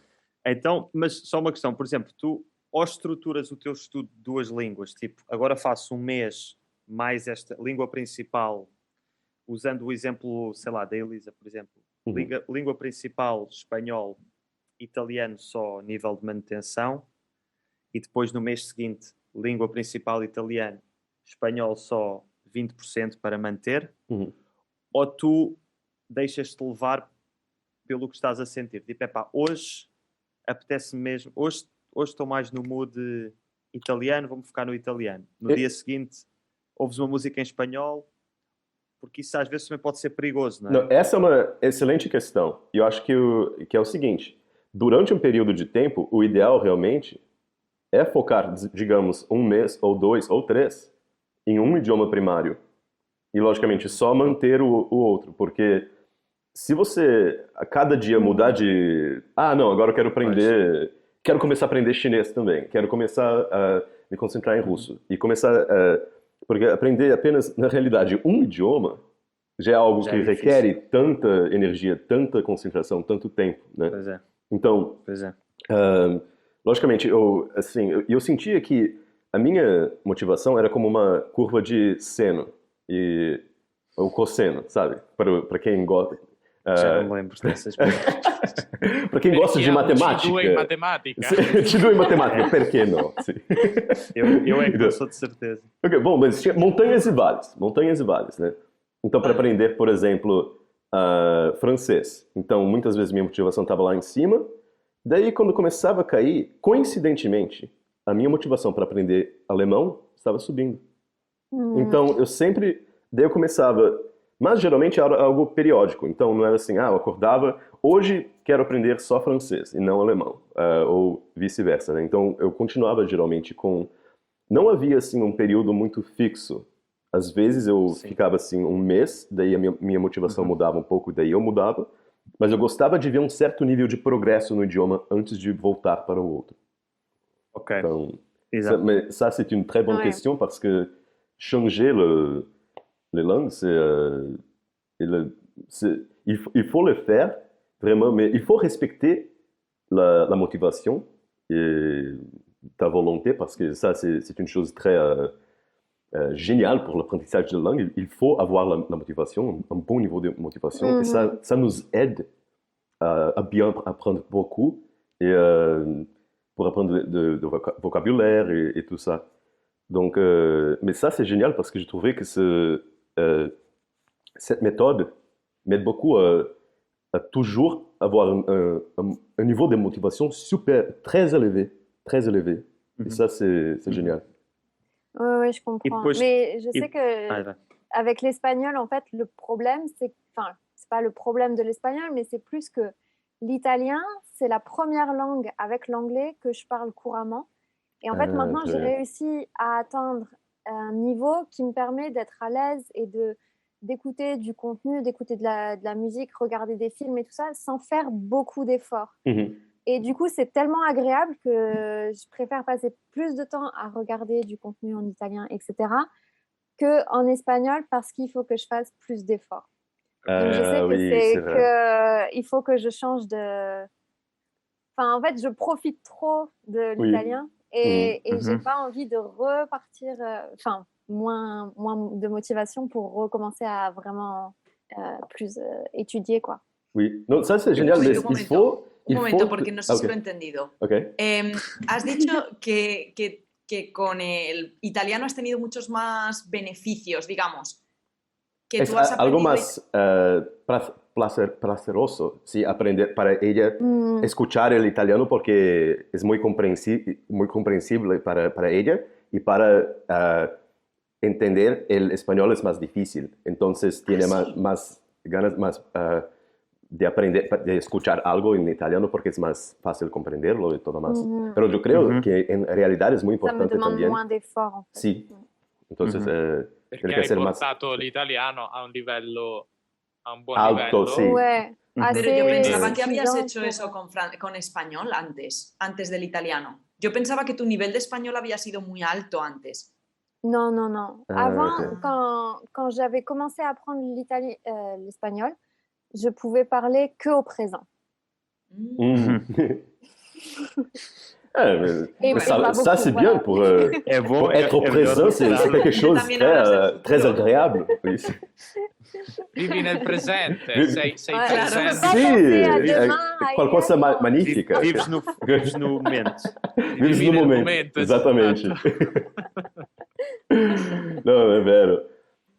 Então, mas só uma questão, por exemplo, tu ou estruturas o teu estudo de 2 línguas, tipo, agora faço 1 mês mais esta língua principal, usando o exemplo, sei lá, da Elisa, por exemplo, língua principal, espanhol, italiano só nível de manutenção, e depois no mês seguinte, língua principal italiano, espanhol só 20% para manter, ou tu deixas-te levar pelo que estás a sentir? Tipo, hoje apetece-me mesmo, hoje estou mais no mood italiano, vou-me focar no italiano. No dia seguinte, ouves uma música em espanhol, porque isso às vezes também pode ser perigoso, não é? Não, essa é uma excelente questão. E eu acho que é o seguinte, durante um período de tempo, o ideal realmente é focar, digamos, 1 mês, ou 2, ou 3, em um idioma primário. E, logicamente, só manter o outro, porque se você a cada dia mudar de... Ah, não, agora eu quero aprender... Quero começar a aprender chinês também. Quero começar a me concentrar em russo. E começar a... Porque aprender apenas, na realidade, um idioma já é algo Já que é difícil. requer tanta energia, tanta concentração, tanto tempo, né? Pois é, Então, pois é. logicamente, eu sentia que a minha motivação era como uma curva de seno ou cosseno, sabe? Para quem gosta. Já não me lembro dessas Para quem gosta de matemática. C2 in matematica. C2 em matemática, por que não? Sim. Eu é que não sou de certeza. Ok, bom, mas tinha montanhas e vales, né? Então, para aprender, por exemplo, francês. Então, muitas vezes minha motivação estava lá em cima. Daí, quando começava a cair, coincidentemente, a minha motivação para aprender alemão estava subindo. Então, daí eu começava, mas geralmente era algo periódico. Então, não era assim, eu acordava, hoje quero aprender só francês e não alemão, ou vice-versa, né? Então, eu continuava geralmente não havia, assim, um período muito fixo. Às vezes eu ficava, assim, 1 mês, daí a minha motivação mudava um pouco, daí eu mudava. Mas eu gostava de ver um certo nível de progresso no idioma antes de voltar para o outro. Ok. Então, Exato. ça c'est une très bonne question parce que changer les langues, il faut le faire vraiment, mais il faut respecter la motivation et ta volonté parce que ça c'est une chose très géniale pour l'apprentissage de la langue. Il faut avoir la motivation, un bon niveau de motivation et ça nous aide à bien apprendre beaucoup et pour apprendre de vocabulaire et tout ça. Donc, mais ça, c'est génial parce que je trouvais que cette méthode m'aide beaucoup à toujours avoir un niveau de motivation très élevé. Très élevé. Et ça, c'est génial. Oui, je comprends. depois- Mais je e- sais que Ah, vai. avec l'espagnol, en fait, le problème, enfin, c'est pas le problème de l'espagnol, mais c'est plus que l'italien, c'est la première langue avec l'anglais que je parle couramment. Et en fait, maintenant, très j'ai bien. réussi à atteindre un niveau qui me permet d'être à l'aise et d'écouter du contenu, d'écouter de la musique, regarder des films et tout ça, sans faire beaucoup d'efforts. Mhm. Et du coup, c'est tellement agréable que je préfère passer plus de temps à regarder du contenu en italien, etc., qu'en espagnol parce qu'il faut que je fasse plus d'efforts. Donc, je sais que Oui, c'est c'est vrai. il faut que je change de... Enfin, en fait, je profite trop de Oui. l'italien et j'ai Mhm. pas envie de repartir... Enfin, moins de motivation pour recommencer à vraiment plus étudier, quoi. Oui. Non, ça, c'est génial, mais Un il faut... Un momento, porque no sé Ah, si ok. lo he entendido. Ok. Has dicho que con el italiano has tenido muchos más beneficios, digamos. Que Es tú has algo aprendido más placeroso, sí, aprender para ella Mm. escuchar el italiano porque es muy comprensible para ella y para entender el español es más difícil. Entonces tiene sí. más ganas de aprender, de escuchar algo en italiano porque es más fácil comprenderlo y todo más. Mhm. Pero yo creo Mhm. que en realidad es muy Ça me importante demande también. moins d'efforts, en fait. Sí. Entonces, Perché tiene que hai ser más portato l'italiano a un livello, a un buon alto, livello. sí. Ouais, Mhm. assez Pero yo pensaba que habías suffisant hecho pour- eso con español antes del italiano. Yo pensaba que tu nivel de español había sido muy alto antes. Non, non, non. Ah, Avant, ok. quand j'avais commencé à apprendre l'espagnol, je pouvais parler que au présent. Mm. Et ça, pas ça, beaucoup, c'est voilà. bien pour É bom, être au présent, c'est melhor. quelque chose de También hablas del très futuro. agréable. Oui. Vivi nel presente, Vivi- sei Voilà, je presente. peux pas Sì, penser à eh, demain, à qualcosa hier, non. magnifica. Vives no momento. Vives no nel momento, esattamente. esatto. No, è vero.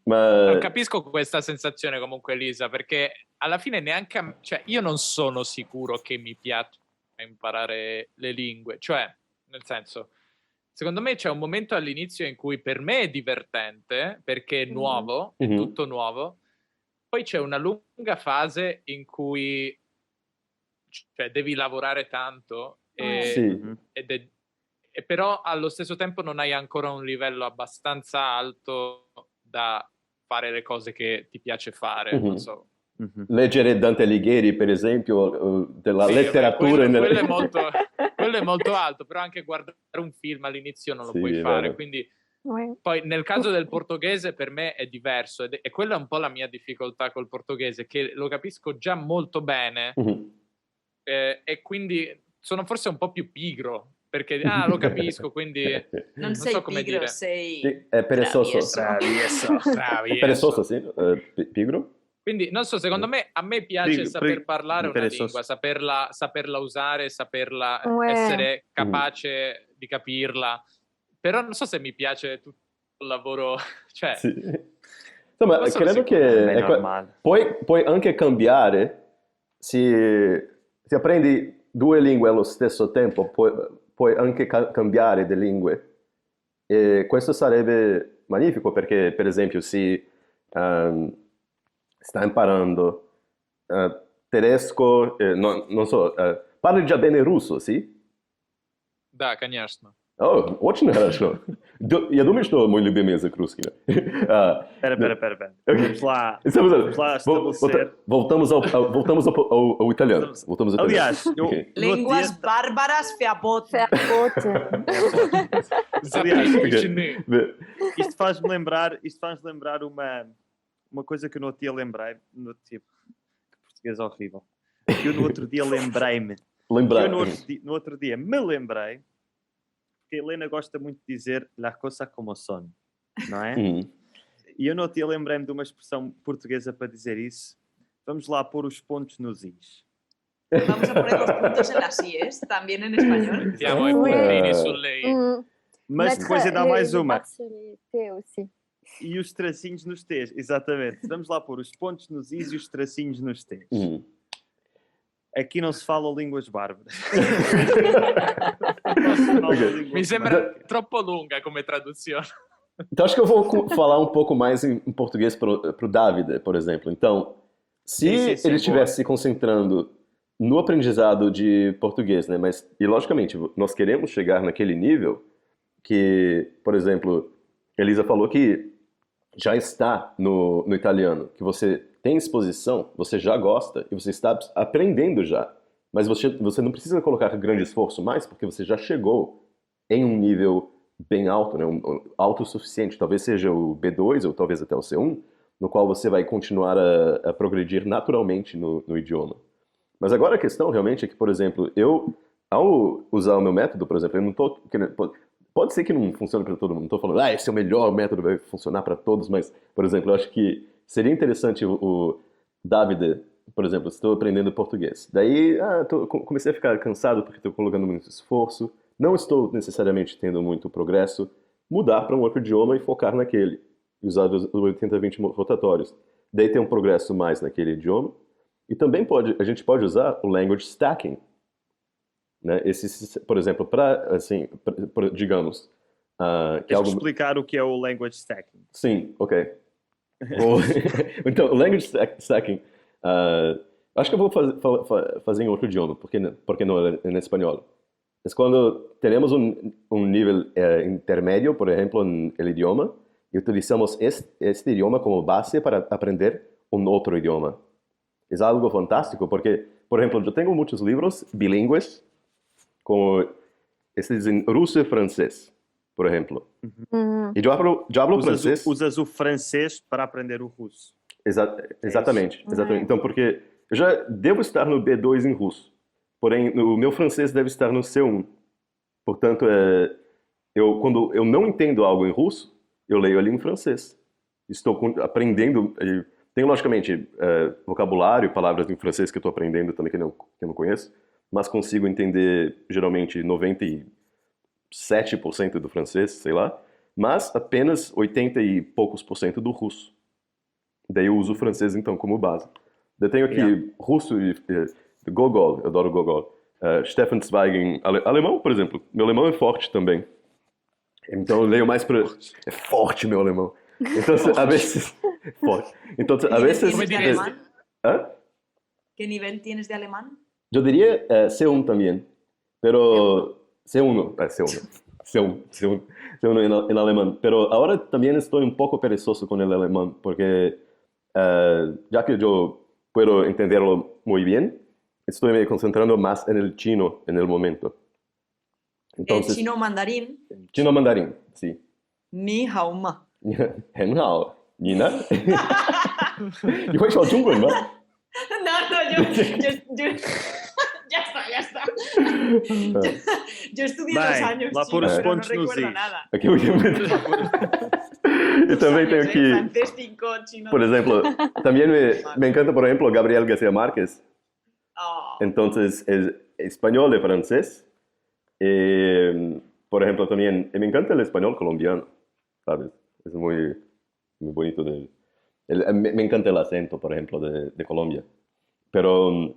Ma No, capisco questa sensazione comunque, Elisa, perché alla fine neanche cioè io non sono sicuro che mi piaccia imparare le lingue, cioè nel senso secondo me c'è un momento all'inizio in cui per me è divertente perché è nuovo, è Mhm. tutto nuovo, poi c'è una lunga fase in cui cioè, devi lavorare tanto sì. e però allo stesso tempo non hai ancora un livello abbastanza alto da fare le cose che ti piace fare, Mhm. non so. Mhm. Leggere Dante Alighieri, per esempio, della Sì, letteratura. vabbè, quello è molto alto, però anche guardare un film all'inizio non lo Sì, puoi è fare, vero. quindi Ouais. poi nel caso del portoghese per me è diverso e quella è un po' la mia difficoltà col portoghese, che lo capisco già molto bene Mhm. e quindi sono forse un po' più pigro, perché lo capisco, quindi Non non sei so come pigro, dire. sei Sì, è perezoso. travieso. Bravi, Perezoso, sì. Pigro? Quindi non so, secondo me a me piace saper parlare una perezoso. lingua, saperla usare, saperla Ouais. essere capace di capirla, però non so se mi piace tutto il lavoro, cioè Sì. Insomma, Non sono credo sicuro. che È normale. puoi anche cambiare se apprendi due lingue allo stesso tempo, puoi anche cambiare le lingue. E questo sarebbe magnifico perché, per esempio, se sta imparando tedesco, non so, parli già bene russo, sì? да, конечно. О, очень хорошо. Я думаю, что мой любимый язык русский. Espera. Vamos lá estabelecer. Voltamos ao italiano. Voltamos ao italiano. Aliás, eu, Lenguas bárbaras feabot. Faire faute. Aliás, isto faz-me lembrar uma coisa que eu no dia lembrei, que português horrível. Que eu no outro dia lembrei-me. No outro dia me lembrei, porque a Helena gosta muito de dizer la cosa como son, não é? E eu no outro dia lembrei-me de uma expressão portuguesa para dizer isso. Vamos lá pôr os pontos nos is. Vamos a poner los puntos en las IES, también en español. Mettiamo i puntini sulle i. Mas depois ainda há mais uma. les sur les T aussi. E os tracinhos nos T's, exatamente. Vamos lá pôr os pontos nos I's e os tracinhos nos T's. Aqui não se fala línguas bárbaras. Mi sembra troppo lunga come traduzione. Então, acho que eu vou falar um pouco mais em português para o David, por exemplo. Então, se ele estivesse se concentrando no aprendizado de português, né? E, logicamente, nós queremos chegar naquele nível que, por exemplo, Elisa falou que já está no italiano, que você tem exposição, você já gosta e você está aprendendo já. Mas você não precisa colocar grande esforço mais, porque você já chegou em um nível bem alto, né? Alto o suficiente. Talvez seja o B2 ou talvez até o C1, no qual você vai continuar a progredir naturalmente no idioma. Mas agora a questão realmente é que, por exemplo, ao usar o meu método, por exemplo, eu não estou querendo... Pode ser que não funcione para todo mundo. Não estou falando, esse é o melhor método, vai funcionar para todos, mas, por exemplo, eu acho que seria interessante o David, por exemplo, estou aprendendo português. Daí, comecei a ficar cansado porque estou colocando muito esforço, não estou necessariamente tendo muito progresso, mudar para um outro idioma e focar naquele, usar os 80-20 rotatórios. Daí ter um progresso mais naquele idioma. E também a gente pode usar o language stacking. Né? Por exemplo, digamos... Deixa eu explicar o que é o language stacking. Sim, ok. Então, o language stacking, acho que eu vou fazer em outro idioma, porque não em espanhol. É quando temos um nível intermédio, por exemplo, no idioma, e utilizamos este idioma como base para aprender um outro idioma. É algo fantástico, porque, por exemplo, eu tenho muitos livros bilíngues, como esses em russo e francês, por exemplo. E eu hablo francês. Usas o francês para aprender o russo. Exatamente. Então, porque eu já devo estar no B2 em russo, porém, o meu francês deve estar no C1. Portanto, quando eu não entendo algo em russo, eu leio ali em francês. Estou aprendendo... Tem, logicamente, vocabulário, palavras em francês que eu estou aprendendo também que eu não conheço, mas consigo entender, geralmente, 97% do francês, sei lá, mas apenas 80 e poucos % do russo. Daí eu uso o francês, então, como base. Eu tenho aqui russo e Gogol, eu adoro Gogol. Stefan Zweig, alemão, por exemplo. Meu alemão é forte também. Então eu leio mais para... É forte meu alemão. Então, a vezes... Forte. Então, a vezes... ¿Tienes de alemán? ¿Ah? ¿Qué nivel tienes de alemán? Yo diría C1 también, pero C1 en alemán. Pero ahora también estoy un poco perezoso con el alemán, porque ya que yo puedo entenderlo muy bien, estoy me concentrando más en el chino en el momento. Entonces, el chino mandarín. Chino mandarín, sí. Ni hao ma. 很好，你呢？你会说中文吗？ No, yo ya está. Yo estudié 2 años lá por chino, os pero no pontos nos recuerdo is. nada. Aqui eu E também tenho aqui, Francés 5, chino. por exemplo, também me encanta, por exemplo, Gabriel García Márquez. Oh. Entonces, es español y francés. Por ejemplo, también me encanta el español colombiano, ¿sabes? Es muy bonito. Me encanta el acento, por ejemplo, de Colombia. Pero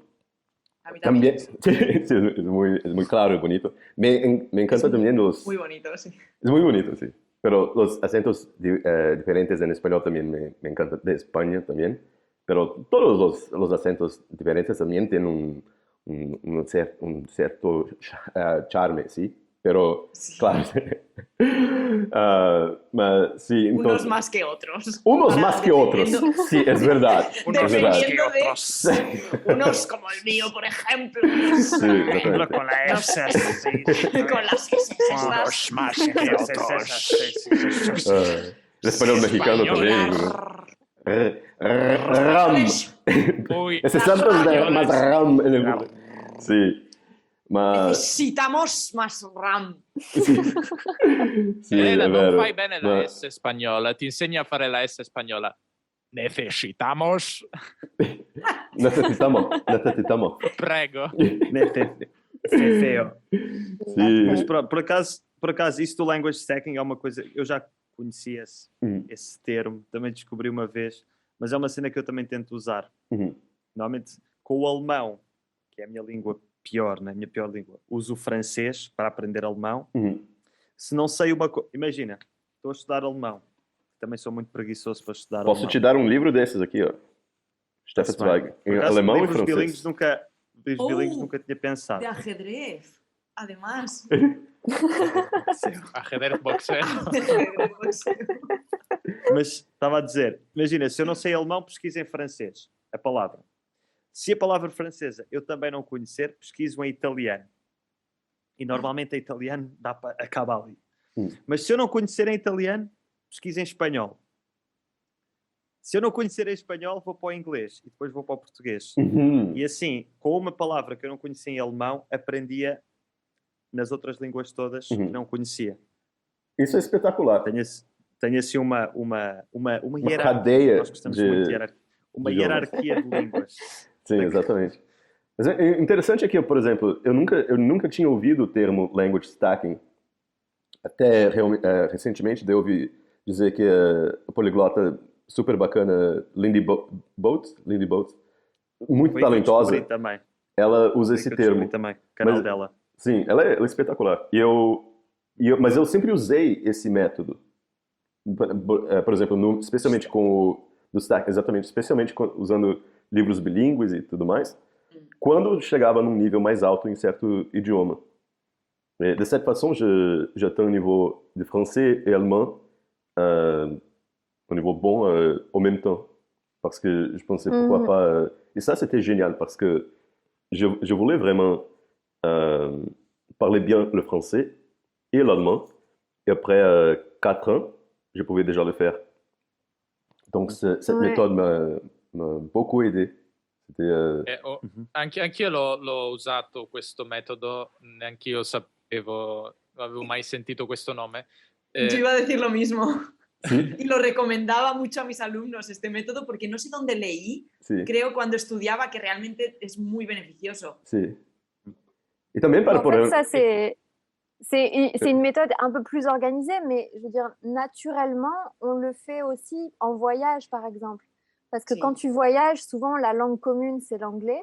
A mí también sí, es muy claro y bonito. Me encanta también los... Muy bonito, sí. Es muy bonito, sí. Pero los acentos diferentes en español también me encantan. De España también. Pero todos los acentos diferentes también tienen un cierto charme, ¿sí? Pero, sí. Claro. Sí, entonces, unos más que otros. Unos más que otros, sí, es verdad. Dependiendo de unos como el mío, por ejemplo. Sí, exactamente. Con la S. Con las S. Unos más que otros. El español mexicano también. RAM. Ese santo es más RAM en el mundo. Sí. Necesitamos más RAM. Sì, Elena, è non vero. fai bene la S spagnola, ti insegna a fare la S spagnola. Necessitamos. Necessitamos. Prego. Fefeo. Sim. Mas por acaso, isso do language stacking é uma coisa... Eu já conhecia esse termo, também descobri uma vez, mas é uma cena que eu também tento usar. Normalmente, com o alemão, que é a minha língua pior, né? A minha pior língua, uso o francês para aprender alemão. Se não sei uma coisa... Imagina, estou a estudar alemão. Também sou muito preguiçoso para estudar alemão. Posso te dar um livro desses aqui, ó. Stefan Zweig. Em alemão e francês. Livros bilíngues nunca tinha pensado. De ajedrez, además. Ajedrez boxeo. Mas estava a dizer, imagina, se eu não sei alemão, pesquiso em francês a palavra. Se a palavra francesa eu também não conhecer, pesquiso em italiano. E normalmente em italiano acaba ali. Mas se eu não conhecer em italiano, pesquiso em espanhol. Se eu não conhecer em espanhol, vou para o inglês e depois vou para o português. E assim, com uma palavra que eu não conhecia em alemão, aprendia nas outras línguas todas que não conhecia. Isso é espetacular. Tenho assim uma hierarquia. Cadeia Nós gostamos muito de hierarquia. Uma hierarquia de línguas. Sim, exatamente. Mas é interessante aqui, por exemplo, eu nunca tinha ouvido o termo language stacking. Até recentemente eu ouvi dizer que a poliglota super bacana Lindy Boat, muito talentosa, também. ela usa esse termo. Também, canal dela. Sim, ela é espetacular. Mas eu sempre usei esse método. Por exemplo, especialmente com do stack, especialmente usando livros bilíngues e tudo mais, quando chegava num nível mais alto em certo idioma. Et de cette façon, j'atteins un niveau de français et allemand au niveau bon en même temps. Parce que je pensais pourquoi pas... et ça, c'était génial parce que je voulais vraiment parler bien le français et l'allemand. Et après 4 ans, je pouvais déjà le faire. Donc cette méthode m'a beaucoup aidé. Anch'io l'ho usato questo metodo, neanch'io non avevo mai sentito questo nome. Yo iba a decir lo mismo. ¿Sí? Y lo recomendaba mucho a mis alumnos este método porque no sé dónde leí, creo cuando estudiaba, que realmente es muy beneficioso. Sí. Y también para poner... ça c'est une méthode un peu plus organisée, mais je veux dire, naturellement, on le fait aussi en voyage, par exemple. Parce que quand tu voyages, souvent, la langue commune, c'est l'anglais.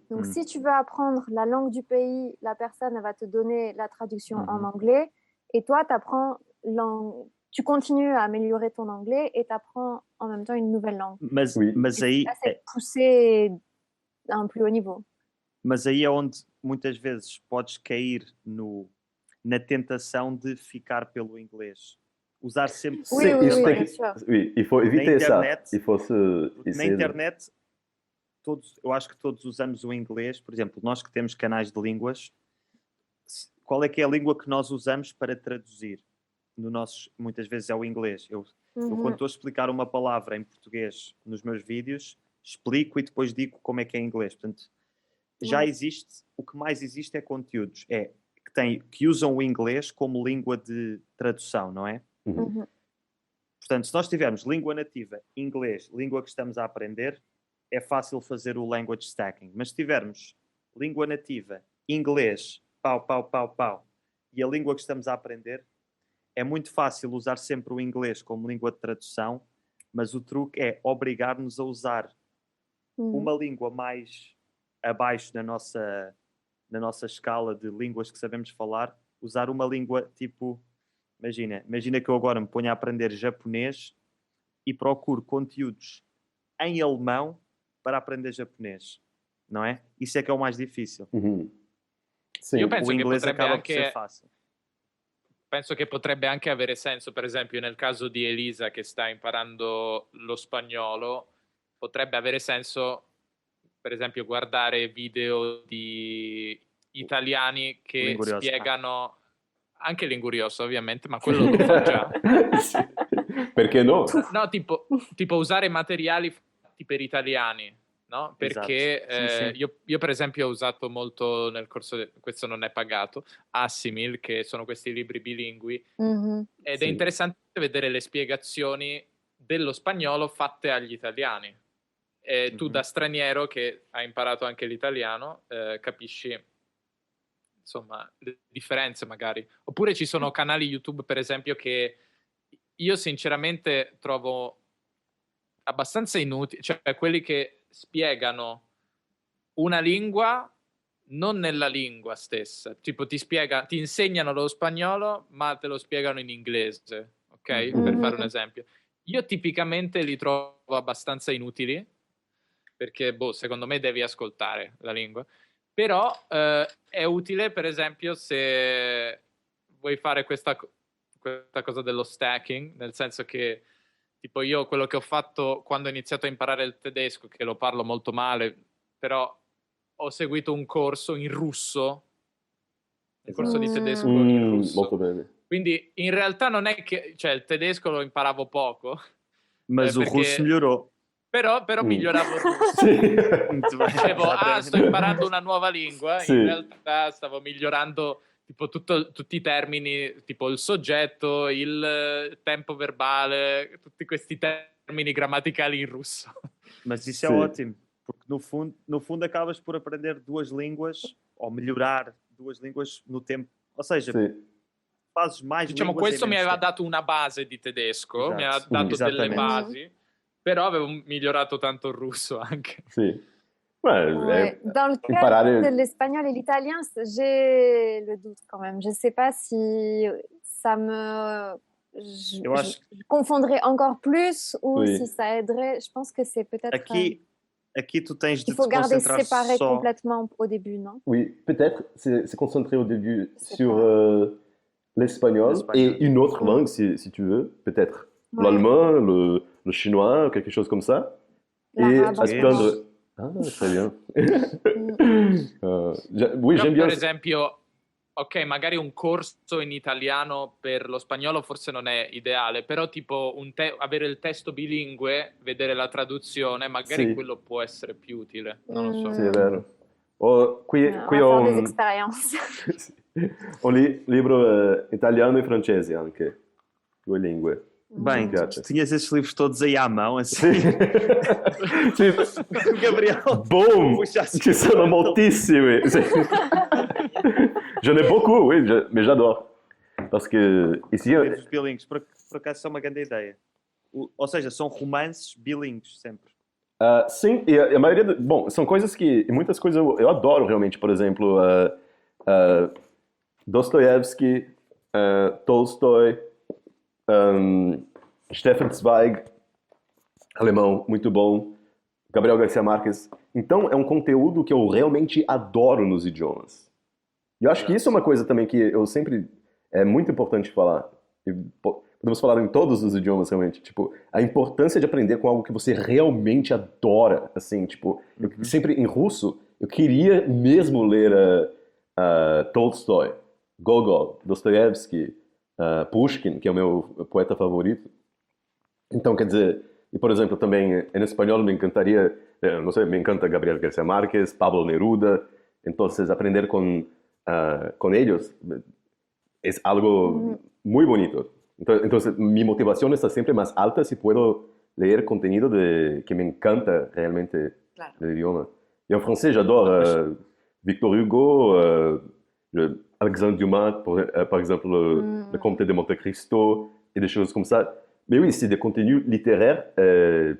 Donc, si tu veux apprendre la langue du pays, la personne, elle va te donner la traduction en anglais. Et toi, tu continues à améliorer ton anglais et tu apprends en même temps une nouvelle langue. Mas aí... c'est poussé a un plus haut niveau. Mas aí é onde, muitas vezes, podes cair na tentação de ficar pelo inglês. Usar sempre... Il faut éviter ça. Il faut na internet, eu acho que todos usamos o inglês. Por exemplo, nós que temos canais de línguas, qual é que é a língua que nós usamos para traduzir? Muitas vezes é o inglês. Eu quando estou a explicar uma palavra em português nos meus vídeos, explico e depois digo como é que é em inglês. Portanto, já existe, o que mais existe é conteúdos. Que usam o inglês como língua de tradução, não é? Portanto, se nós tivermos língua nativa, inglês, língua que estamos a aprender, é fácil fazer o language stacking. Mas se tivermos língua nativa, inglês, pau, e a língua que estamos a aprender, é muito fácil usar sempre o inglês como língua de tradução, mas o truque é obrigar-nos a usar uma língua mais abaixo na nossa escala de línguas que sabemos falar, usar uma língua tipo... Imagina que eu agora me ponho a aprender japonês e procuro conteúdos em alemão para aprender japonês, não é? Isso é que é o mais difícil. Sì. Io penso o inglese acaba por ser fácil. Penso che potrebbe anche avere senso, per esempio nel caso di Elisa che sta imparando lo spagnolo, potrebbe avere senso, per esempio, guardare video di italiani che spiegano... Anche l'ingurioso, ovviamente, ma quello lo fa già. Sì. Perché no? No, tipo usare materiali fatti per italiani, no? Perché esatto. Sì. Io per esempio ho usato molto nel corso, questo non è pagato, Assimil, che sono questi libri bilingui, ed è interessante vedere le spiegazioni dello spagnolo fatte agli italiani. E tu da straniero che hai imparato anche l'italiano capisci insomma le differenze magari. Oppure ci sono canali YouTube per esempio che io sinceramente trovo abbastanza inutili, cioè quelli che spiegano una lingua non nella lingua stessa, tipo ti insegnano lo spagnolo ma te lo spiegano in inglese, ok? Per fare un esempio. Io tipicamente li trovo abbastanza inutili perché secondo me devi ascoltare la lingua, però è utile per esempio se vuoi fare questa cosa dello stacking, nel senso che tipo io quello che ho fatto quando ho iniziato a imparare il tedesco, che lo parlo molto male, però ho seguito un corso in russo, un corso di tedesco in russo. Molto bene. Quindi in realtà non è che, cioè il tedesco lo imparavo poco. Mas o russo melhorou. Però miglioravo il russo. Sì. Dicevo, sto imparando una nuova lingua, Sì. in realtà stavo migliorando tipo tutti i termini, tipo il soggetto, il tempo verbale, tutti questi termini grammaticali in russo. Mas isso é Sim. ótimo, porque no fundo acabas por aprender duas línguas, ou melhorar duas línguas no tempo. Ou seja, Sì. fazes mais Diciamo, línguas questo em mi menos aveva tempo. dato una base di tedesco, Esatto. mi aveva dato delle Esattamente. basi, però avevo migliorato tanto il russo anche. Sì. Beh, Ouais. Dans le cas imparare- de l'espagnol et l'italien, j'ai le doute quand même. Je ne sais pas si ça me... Eu acho je confondrais encore plus ou Oui. si ça aiderait. Je pense que c'est peut-être... Aqui tu tens de il faut te garder concentrar séparé só... complètement au début, non? Oui, peut-être se concentrer au début C'est sur l'espagnol L'espagnol. et une autre langue si tu veux, peut-être Ouais. l'allemand, le chinois, quelque chose comme ça. Et L'arabe, à se oui. plaindre. Ah, très bien. Oui, Però, j'aime bien. per esempio, ok, magari un corso in italiano per lo spagnolo forse non è ideale, però tipo avere il testo bilingue, vedere la traduzione, magari Sì. quello può essere più utile, non lo so. Sì, è vero. Qui On qui va ho faire des un, expériences. sì. Ho libro italiano e francese anche, due lingue. Bem, Piace. tu tinhas esses livros todos aí à mão, Sì. assim. Sì. Gabriel, Boom! puxa assim. Ci sono moltissimi. Sì. J'en ai beaucoup, oui, mais j'adore. Parce que ici, livros bilíngues, por acaso são uma grande ideia. Ou seja, são romances bilíngues sempre. sim, e a maioria, bom, são coisas que, muitas coisas eu adoro realmente, por exemplo, Dostoiévski, Tolstói, Stefan Zweig, alemão, muito bom, Gabriel Garcia Marques. Então, é um conteúdo que eu realmente adoro nos idiomas. E eu acho que isso é uma coisa também que eu sempre... É muito importante falar. E podemos falar em todos os idiomas, realmente. Tipo, a importância de aprender com algo que você realmente adora. Assim, tipo, eu sempre em russo, eu queria mesmo ler Tolstói, Gogol, Dostoiévski, Pushkin, que é o meu poeta favorito. Então, quer dizer, e por exemplo, também em espanhol me encantaria, não sei, me encanta Gabriel Garcia Marques, Pablo Neruda. Então, aprender com eles é algo muy bonito. Entonces, mi motivación está siempre más alta si puedo leer contenido que me encanta realmente Claro. del idioma. Y en francés, j'adore Victor Hugo, Alexandre Dumas, par exemple, Le Comte de Monte Cristo, et des choses comme ça. Mais oui, c'est des contenus littéraires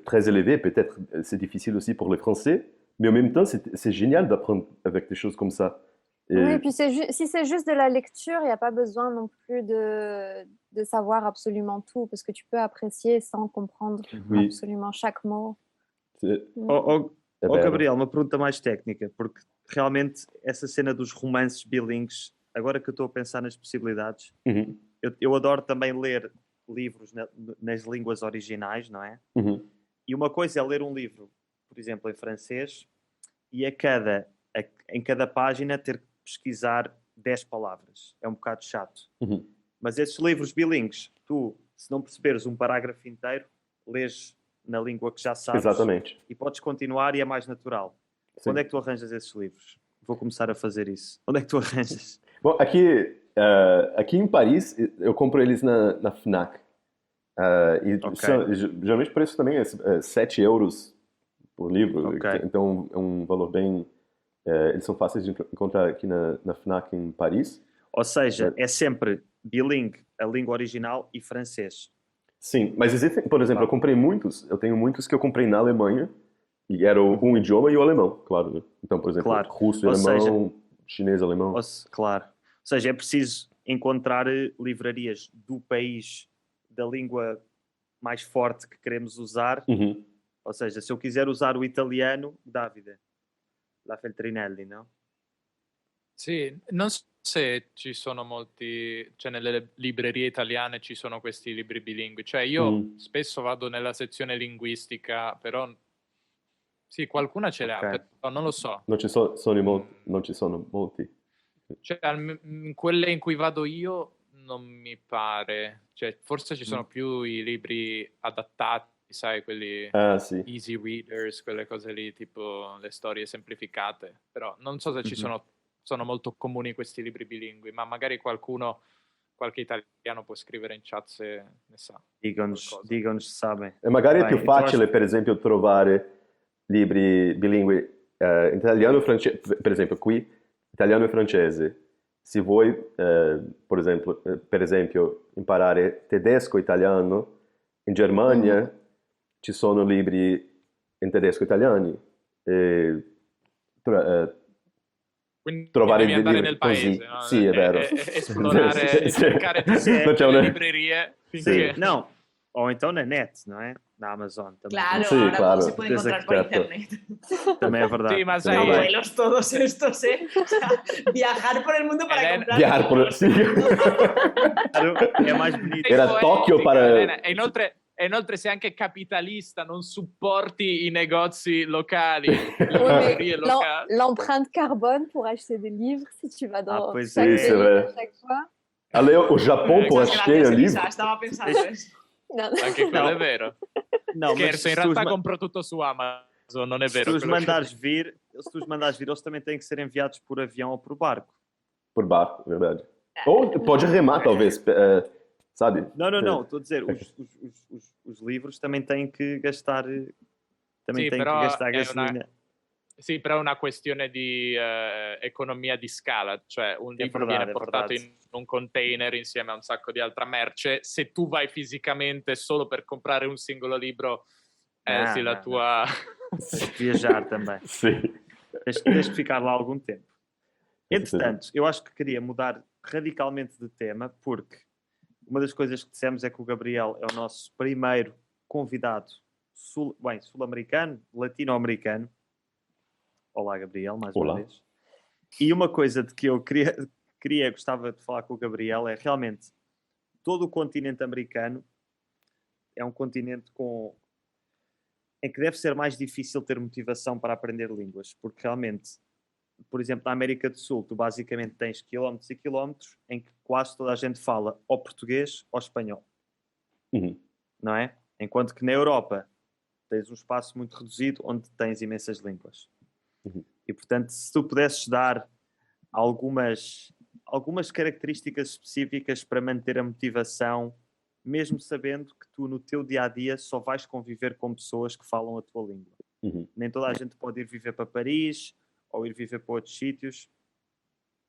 très élevés. Peut-être c'est difficile aussi pour les Français, mais en même temps, c'est génial d'apprendre avec des choses comme ça. Et... Oui, et puis si c'est juste de la lecture, il n'y a pas besoin non plus de savoir absolument tout, parce que tu peux apprécier sans comprendre Oui. absolument chaque mot. Oh, É vero. Gabriel, uma pergunta mais técnica, porque realmente essa cena dos romances bilíngues, agora que eu estou a pensar nas possibilidades, Uhum. eu adoro também ler livros nas línguas originais, não é? Uhum. E uma coisa é ler um livro, por exemplo, em francês, e em cada página ter que pesquisar 10 palavras. É um bocado chato. Uhum. Mas esses livros bilíngues, tu, se não perceberes um parágrafo inteiro, lês na língua que já sabes. Exatamente. E podes continuar e é mais natural. Sim. Onde é que tu arranjas esses livros? Vou começar a fazer isso. Onde é que tu arranjas? Bom, aqui em Paris, eu compro eles na FNAC. Geralmente o preço também é 7 euros por livro. Ok. Então é um valor bem... eles são fáceis de encontrar aqui na FNAC em Paris. Ou seja, é sempre bilingue, a língua original e francês. Sim, mas existem, por exemplo, eu tenho muitos que eu comprei na Alemanha, e era um idioma e o alemão, claro, né? Então, por exemplo, Claro. russo e Ou alemão, chinês e alemão. Claro. Ou seja, é preciso encontrar livrarias do país da língua mais forte que queremos usar. Uhum. Ou seja, se eu quiser usar o italiano, Davide, la Feltrinelli, no? Sì, non so se ci sono molti, cioè nelle librerie italiane ci sono questi libri bilingui. Cioè io spesso vado nella sezione linguistica, però sì, qualcuna ce l'ha, Ok. però non lo so. Non ci sono molti. Cioè, in quelle in cui vado io non mi pare. Cioè, forse ci sono più i libri adattati, sai, quelli Ah, sì. easy readers, quelle cose lì, tipo le storie semplificate. Però non so se ci sono molto comuni questi libri bilingui, ma magari qualche italiano può scrivere in chat se ne sa. Digam-nos, se sabem. E magari è Bem, più então facile, per esempio, trovare libri bilingui italiano e francese, per esempio qui, italiano e francese. Se vuoi, per esempio, imparare tedesco e italiano, in Germania ci sono libri in tedesco e italiani. Quindi Trovare devi dei andare libri nel paese, così. no? Sì, è vero. Esplorare, cercare Non c'è le una... librerie finché... Não, ou então na net, não é? Na Amazon também. Claro, Sí, ahora claro. todo se puede encontrar por Certo. internet. Também é verdade. Sì, ma Também sai- é. Abuelos todos estos, ¿eh? O sea, viajar por el mundo para Elena- comprar. Viajar por... libros. Sì. Claro, é mais bonito. Era Sei Tokyo poetica, para- Elena. E inoltre sei anche capitalista, non supporti i negozi locali, le Ouais, librerie mais locali. l'empreinte carbone pour acheter des livres, si tu vas dans pois chaque é. pays C'est vrai. à chaque fois. Allora, o Japão pour Muchas acheter gracias, un Elisa. livre. Estaba pensando eso. Non, non. Anche quello No. è vero. Não, mas Scherzo, in se tu realtà os ma- compro tutto su Amazon, non è se vero. tu os quello che- mandares vir, eles também têm que ser enviados por avião ou por barco. Por barco, verdade. Ou pode remar, talvez, sabe? Não, estou a dizer, os livros também têm que gastar, Sì, però è gasolina. Sì, però è una questione di economia di scala, cioè un libro verdade, viene è portato verdade. in un container insieme a un sacco di altra merce. Se tu vai fisicamente solo per comprare un singolo libro, No, sì, la no, tua... Tens que viajar também. Sim. Tens que ficar lá algum tempo. Com certeza. Entretanto, eu acho que queria mudar radicalmente de tema, porque uma das coisas que dissemos é que o Gabriel é o nosso primeiro convidado sul-americano, latino-americano. Olá, Gabriel, mais Olá. uma vez. E uma coisa de que eu gostava de falar com o Gabriel é realmente todo o continente americano é um continente em que deve ser mais difícil ter motivação para aprender línguas, porque realmente, por exemplo, na América do Sul, tu basicamente tens quilómetros e quilómetros em que quase toda a gente fala ou português ou espanhol, Uhum. não é? Enquanto que na Europa tens um espaço muito reduzido onde tens imensas línguas. Uhum. E, portanto, se tu pudesses dar algumas características específicas para manter a motivação, mesmo sabendo que tu no teu dia-a-dia só vais conviver com pessoas que falam a tua língua. Uhum. Nem toda a gente pode ir viver para Paris ou ir viver para outros sítios.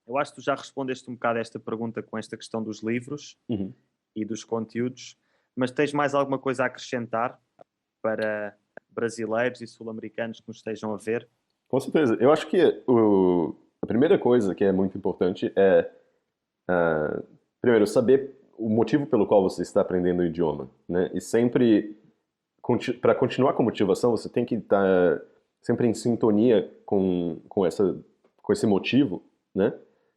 Eu acho que tu já respondeste um bocado a esta pergunta com esta questão dos livros Uhum. e dos conteúdos, mas tens mais alguma coisa a acrescentar para brasileiros e sul-americanos que nos estejam a ver? Com certeza. Eu acho que a primeira coisa que é muito importante é, primeiro, saber o motivo pelo qual você está aprendendo o idioma, né? E sempre, para continuar com motivação, você tem que estar sempre em sintonia com esse motivo, né?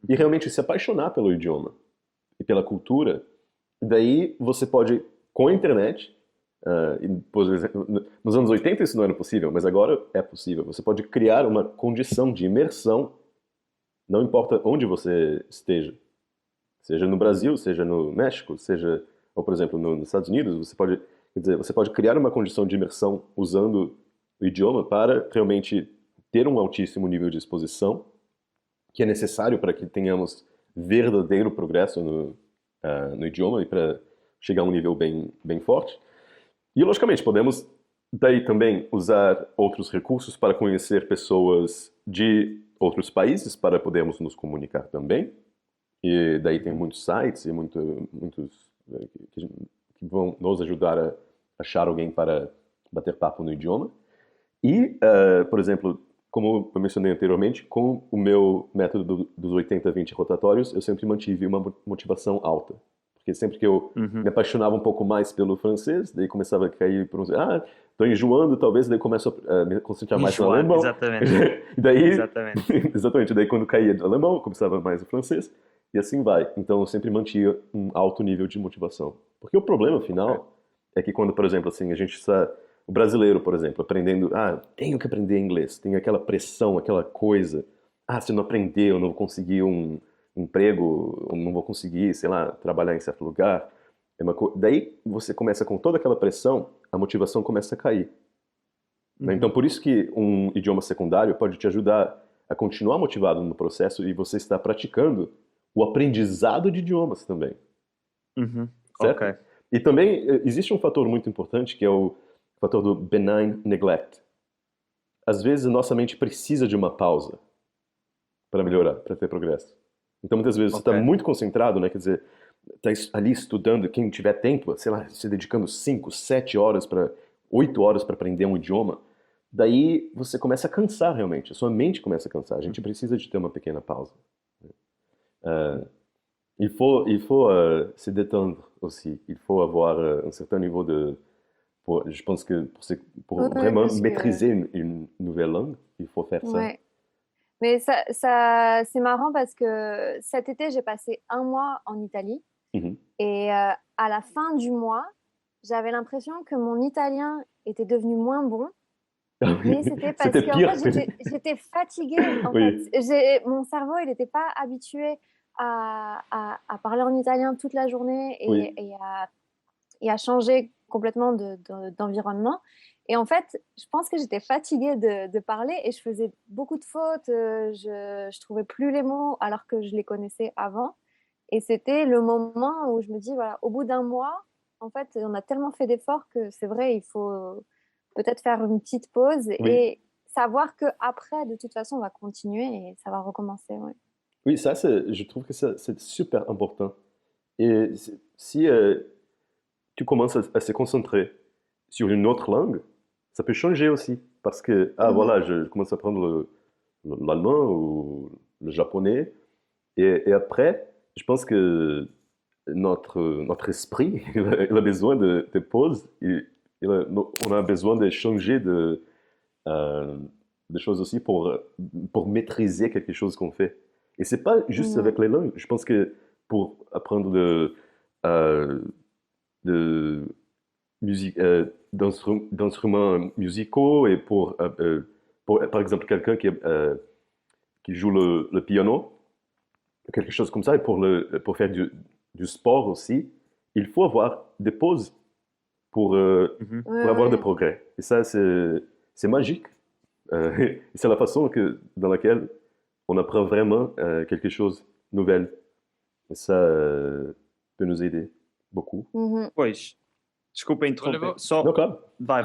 E realmente se apaixonar pelo idioma e pela cultura. E daí você pode, com a internet, nos anos 80 isso não era possível, mas agora é possível. Você pode criar uma condição de imersão, não importa onde você esteja. Seja no Brasil, seja no México, seja, ou por exemplo, nos Estados Unidos, você pode criar uma condição de imersão usando o idioma para realmente ter um altíssimo nível de exposição, que é necessário para que tenhamos verdadeiro progresso no idioma e para chegar a um nível bem forte. E, logicamente, podemos daí também usar outros recursos para conhecer pessoas de outros países, para podermos nos comunicar também. E daí tem muitos sites e muitos que vão nos ajudar a achar alguém para bater papo no idioma. E, por exemplo, como eu mencionei anteriormente, com o meu método dos 80-20 rotatórios, eu sempre mantive uma motivação alta. Porque sempre que eu me apaixonava um pouco mais pelo francês, daí começava a cair por estou enjoando, talvez, daí começo a me concentrar mais no alemão. Exatamente. E daí, Exatamente. exatamente, daí quando caía do alemão, eu começava mais o francês, e assim vai. Então eu sempre mantinha um alto nível de motivação. Porque o problema final é que quando, por exemplo, assim, a gente está... O brasileiro, por exemplo, aprendendo... tenho que aprender inglês. Tem aquela pressão, aquela coisa. Se eu não aprender, eu não vou conseguir um emprego, eu não vou conseguir, sei lá, trabalhar em certo lugar. Daí você começa com toda aquela pressão, a motivação começa a cair. Né? Então, por isso que um idioma secundário pode te ajudar a continuar motivado no processo e você está praticando o aprendizado de idiomas também. Certo? Ok. E também existe um fator muito importante que é o fator do benign neglect. Às vezes a nossa mente precisa de uma pausa para melhorar, para ter progresso. Então muitas vezes você está muito concentrado, né? Quer dizer, está ali estudando, quem tiver tempo, sei lá, se dedicando 5, 7 horas 8 horas para aprender um idioma, daí você começa a cansar realmente, a sua mente começa a cansar. A gente precisa de ter uma pequena pausa. Il faut se détendre aussi. Il faut avoir un certain niveau je pense que pour vraiment maîtriser une nouvelle langue, il faut faire ça. Ouais. Mais ça c'est marrant parce que cet été, j'ai passé 1 mois en Italie. Et à la fin du mois, j'avais l'impression que mon italien était devenu moins bon. Mais c'était parce que en fait, j'étais fatiguée. En fait. Mon cerveau, il n'était pas habitué à parler en italien toute la journée et à changer complètement d'environnement. Et en fait, je pense que j'étais fatiguée de parler et je faisais beaucoup de fautes. Je trouvais plus les mots alors que je les connaissais avant. Et c'était le moment où je me dis, voilà, au bout d'1 mois, en fait, on a tellement fait d'efforts que c'est vrai, il faut peut-être faire une petite pause et savoir qu'après, de toute façon, on va continuer et ça va recommencer. Ouais. Oui, ça, je trouve que c'est super important. Et si tu commences à se concentrer sur une autre langue, ça peut changer aussi. Parce que, voilà, je commence à apprendre l'allemand ou le japonais. Et après, je pense que notre esprit, il a besoin de pause. On a besoin de changer de choses aussi pour maîtriser quelque chose qu'on fait. Et c'est pas juste avec les langues. Je pense que pour apprendre de musique, d'instruments musicaux et pour par exemple quelqu'un qui joue le piano, quelque chose comme ça, et pour faire du sport aussi, il faut avoir des pauses pour avoir des progrès. Et ça, c'est magique. Et c'est la façon dans laquelle on apprend vraiment quelque chose de nouvel. Et ça peut nous aider beaucoup. Pois, desculpa interromper. No, claro. Vai.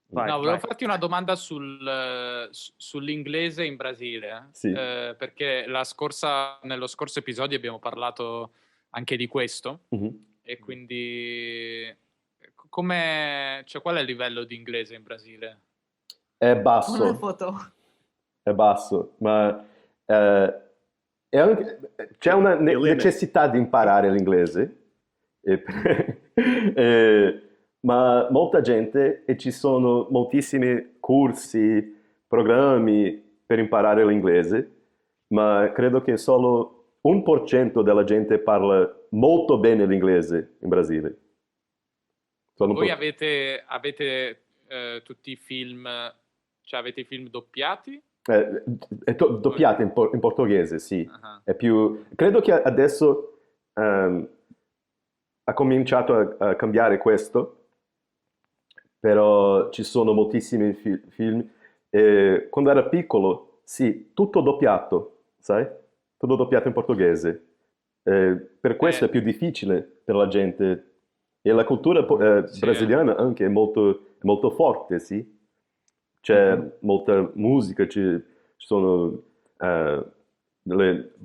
Volevo farti una domanda sull'inglese in Brasile, sì. Perché nello scorso episodio abbiamo parlato anche di questo, e quindi qual è il livello di inglese in Brasile? È basso. Una foto. È basso, ma c'è una necessità di imparare l'inglese. Ma molta gente, e ci sono moltissimi corsi, programmi per imparare l'inglese, ma credo che solo 1% della gente parla molto bene l'inglese in Brasile. Voi avete tutti i film, cioè avete i film doppiati? Doppiati in portoghese, sì. È più... Credo che adesso ha cominciato a cambiare questo, però ci sono moltissimi film. Quando era piccolo, sì, tutto doppiato, sai? Tutto doppiato in portoghese. Per questo è più difficile per la gente E la cultura Sì. brasiliana anche è molto forte, sì. C'è molta musica, ci sono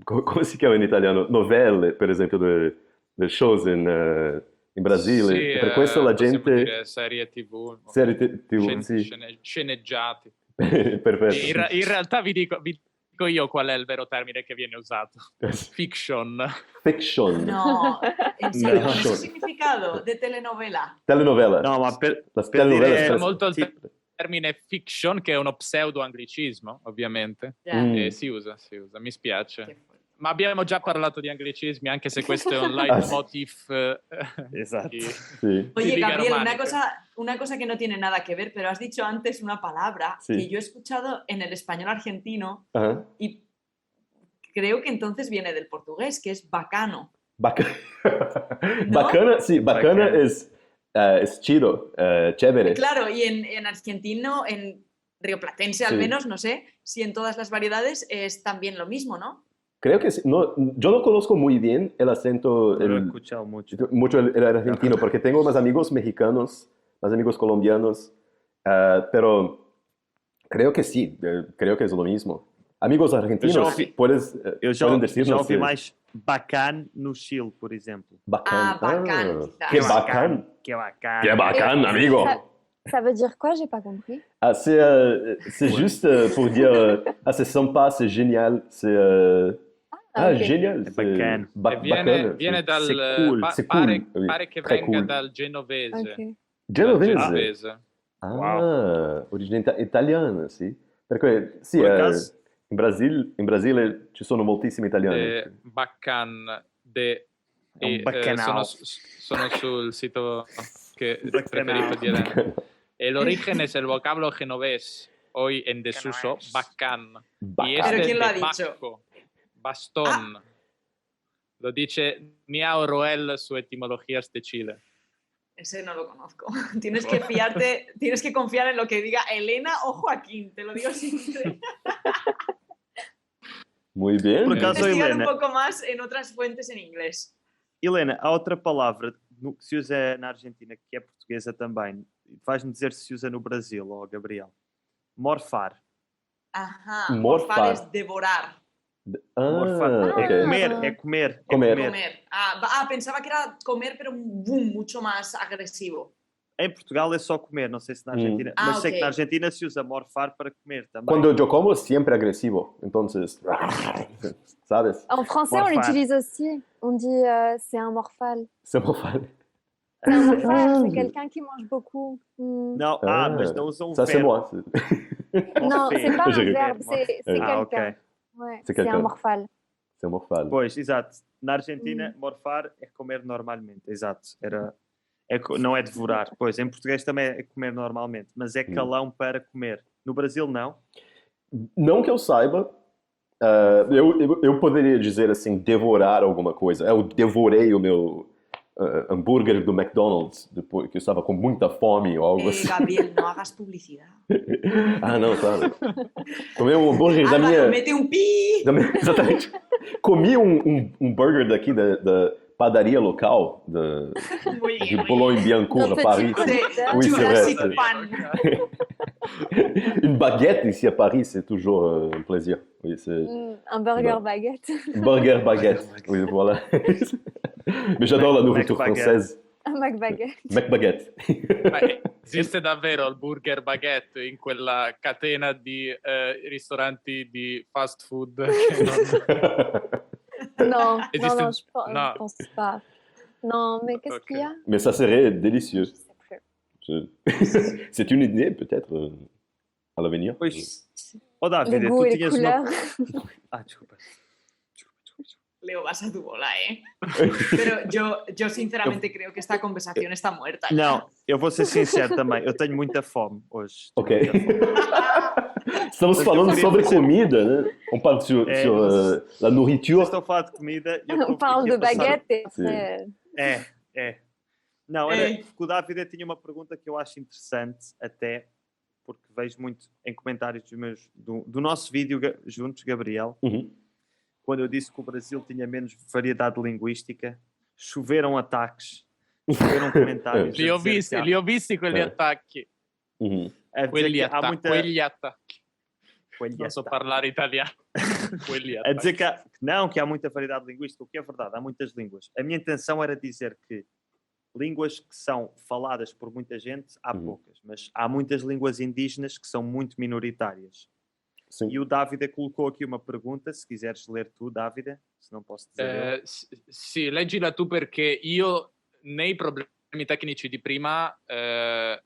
come si chiama in italiano? Novelle, per esempio, dei shows in Brasile. Sì, E per questo la possiamo gente... dire serie TV, Serie TV, sì. sceneggiati. Perfetto. In realtà vi dico io qual è il vero termine che viene usato. Fiction. Fiction. No, en serio, No. con ese significado de telenovela. Telenovela. No, ma per telenovelas dire- Usa molto il tipo- termine fiction, che è uno pseudo-anglicismo, ovviamente. Ya, Mm. Si usa, mi qué spiace. fuerte. Ma abbiamo già parlato di anglicismi, anche se questo è un leitmotiv Esatto. di- Sì. Oye, Liga Gabriel, románica. una cosa que no tiene nada que ver, pero has dicho antes una palabra Sí. que yo he escuchado en el español argentino Ajá. y creo que entonces viene del portugués, que es bacano. Bacana. ¿No? Bacana, sí, bacana Bacana. es chido, chévere. Claro, y en argentino, en rioplatense al Sí. menos, no sé si en todas las variedades es también lo mismo, ¿no? Creo que sí. No, yo no conozco muy bien el acento, No lo he escuchado mucho. mucho el argentino, porque tengo más amigos mexicanos, más amigos colombianos, pero creo que sí, creo que es lo mismo. Amigos argentinos, ouvi- puedes, Eu já, pueden já decirnos ouvi que mais bacana no Chile, por exemplo. bacán. Ah, bacán, quizás. Qué bacán. Que bacana. Qué bacán, amigo. Ça veut dire quoi? J'ai pas compris. Ah, c'est juste pour dire, c'est sympa, c'est génial, c'est... ok. génial. È bacano. viene dal C'est cool, c'est pare, cool, oui, pare che très venga cool. dal genovese. Ok. Genovese. Dal genovese. Ah, origine italiana, sì. Perché, sì, Por acaso- in Brasile ci sono moltissimi italiani. Baccan È un baccanao. sono sul sito che Baccanao. preferito di Elena. El origen es el vocablo genovés, hoy en desuso, bacán. Y es ¿Pero de quién lo ha de dicho? bacco, bastón. Lo dice Miao Roel, su etimologías de Chile. Ese no lo conozco. Tienes que fiarte, tienes que confiar en lo que diga Elena o Joaquín, te lo digo siempre. Muy bien. Por acaso- Investigar un Helena. poco más en otras fuentes en inglés. Helena, há outra palavra que se usa na Argentina, que é portuguesa também. Vais-me dizer se usa no Brasil, ó Gabriel. Morfar. Ajá. Morfar. Morfar es devorar. Morfar. Ah, É ok. comer, é comer. É Comer. Comer. Pensaba que era comer, pero boom, mucho más agresivo. Em Portugal é só comer, não sei se na Argentina. Ah, mas sei que ok. na Argentina se usa morfar para comer também. Cuando yo como, siempre agresivo. Entonces, ¿sabes? En français, on Morphal. l'utilise aussi. On dit c'est un morphal. C'est morphal. C'est un morphal, Ah. c'est quelqu'un qui mange beaucoup. Não, mas não usam Ça, c'est verbo. moi. Non, c'est pas Je un rigole. verbe, c'est Ah, ok. quelqu'un. Ouais, C'est c'est quelqu'un. un morphal. C'est morphal. Pois, exato. Na Argentina, morfar é comer normalmente. Exato. Não é devorar. Pois, em português também é comer normalmente, mas é calão para comer. No Brasil, não. Não que eu saiba, eu poderia dizer assim, devorar alguma coisa. Eu devorei o meu hambúrguer do McDonald's depois que eu estava com muita fome ou algo assim. Gabriel, no hagas publicidad. Ah, não, claro. Comi um hambúrguer da Álvaro, minha... mete un pi. Exatamente. Comi um burger daqui da padaria local, Oui, de oui. Boulogne-Billancourt, à Paris. C'est Oui, c'est vrai. Jurassic c'est- Pan. Une baguette ici à Paris, c'est toujours un plaisir. Oui, c'est Un burger Non. baguette. burger baguette. Oui, voilà. Mais j'adore la nourriture Mac baguette. française. Un Mac baguette. Mac baguette. Ma esiste davvero il burger baguette in quella catena di ristoranti di fast food? Che non- Non, Existe- non, je non. pense pas. Non, mais qu'est-ce Ok. qu'il y a? Mais ça serait délicieux. Je sais plus. C'est une idée peut-être à l'avenir. Pois, ó Les David, goûts tu et les tinhas uma... couleurs. Ah, desculpa. Leo, vas a tu bola, ¿eh? Pero yo sinceramente creo que esta conversación está muerta. ya. Não, eu vou ser sincero também. Eu tenho muita fome hoje. Tenho Ok. muita fome. Estamos falando queria sobre dizer- comida, né? On parle sur la nourriture. Vocês estão a falar de comida e eu On estou parle aqui a de passar- baguette et après, É. Não, era É. porque o David tinha uma pergunta que eu acho interessante, até porque vejo muito em comentários do nosso vídeo juntos, Gabriel, Uhum. quando eu disse que o Brasil tinha menos variedade linguística, choveram ataques escreveram comentários Li ho visti, li ho visti quegli Eh. attacchi. Uhum. a dizer Quelli, que há muita... quegli attacchi. Quelli Non so attacchi. parlare italiano. Quelli A dizer attacchi. que há muita variedade linguística, o que é verdade, há muitas línguas. A minha intenção era dizer que línguas que são faladas por muita gente, há poucas, mas há muitas línguas indígenas que são muito minoritárias. Sim. E o Davide colocou aqui uma pergunta, se quiseres ler tu, Davide, se não posso dizer eu. Sì, leggila tu perché io nei problemi tecnici di prima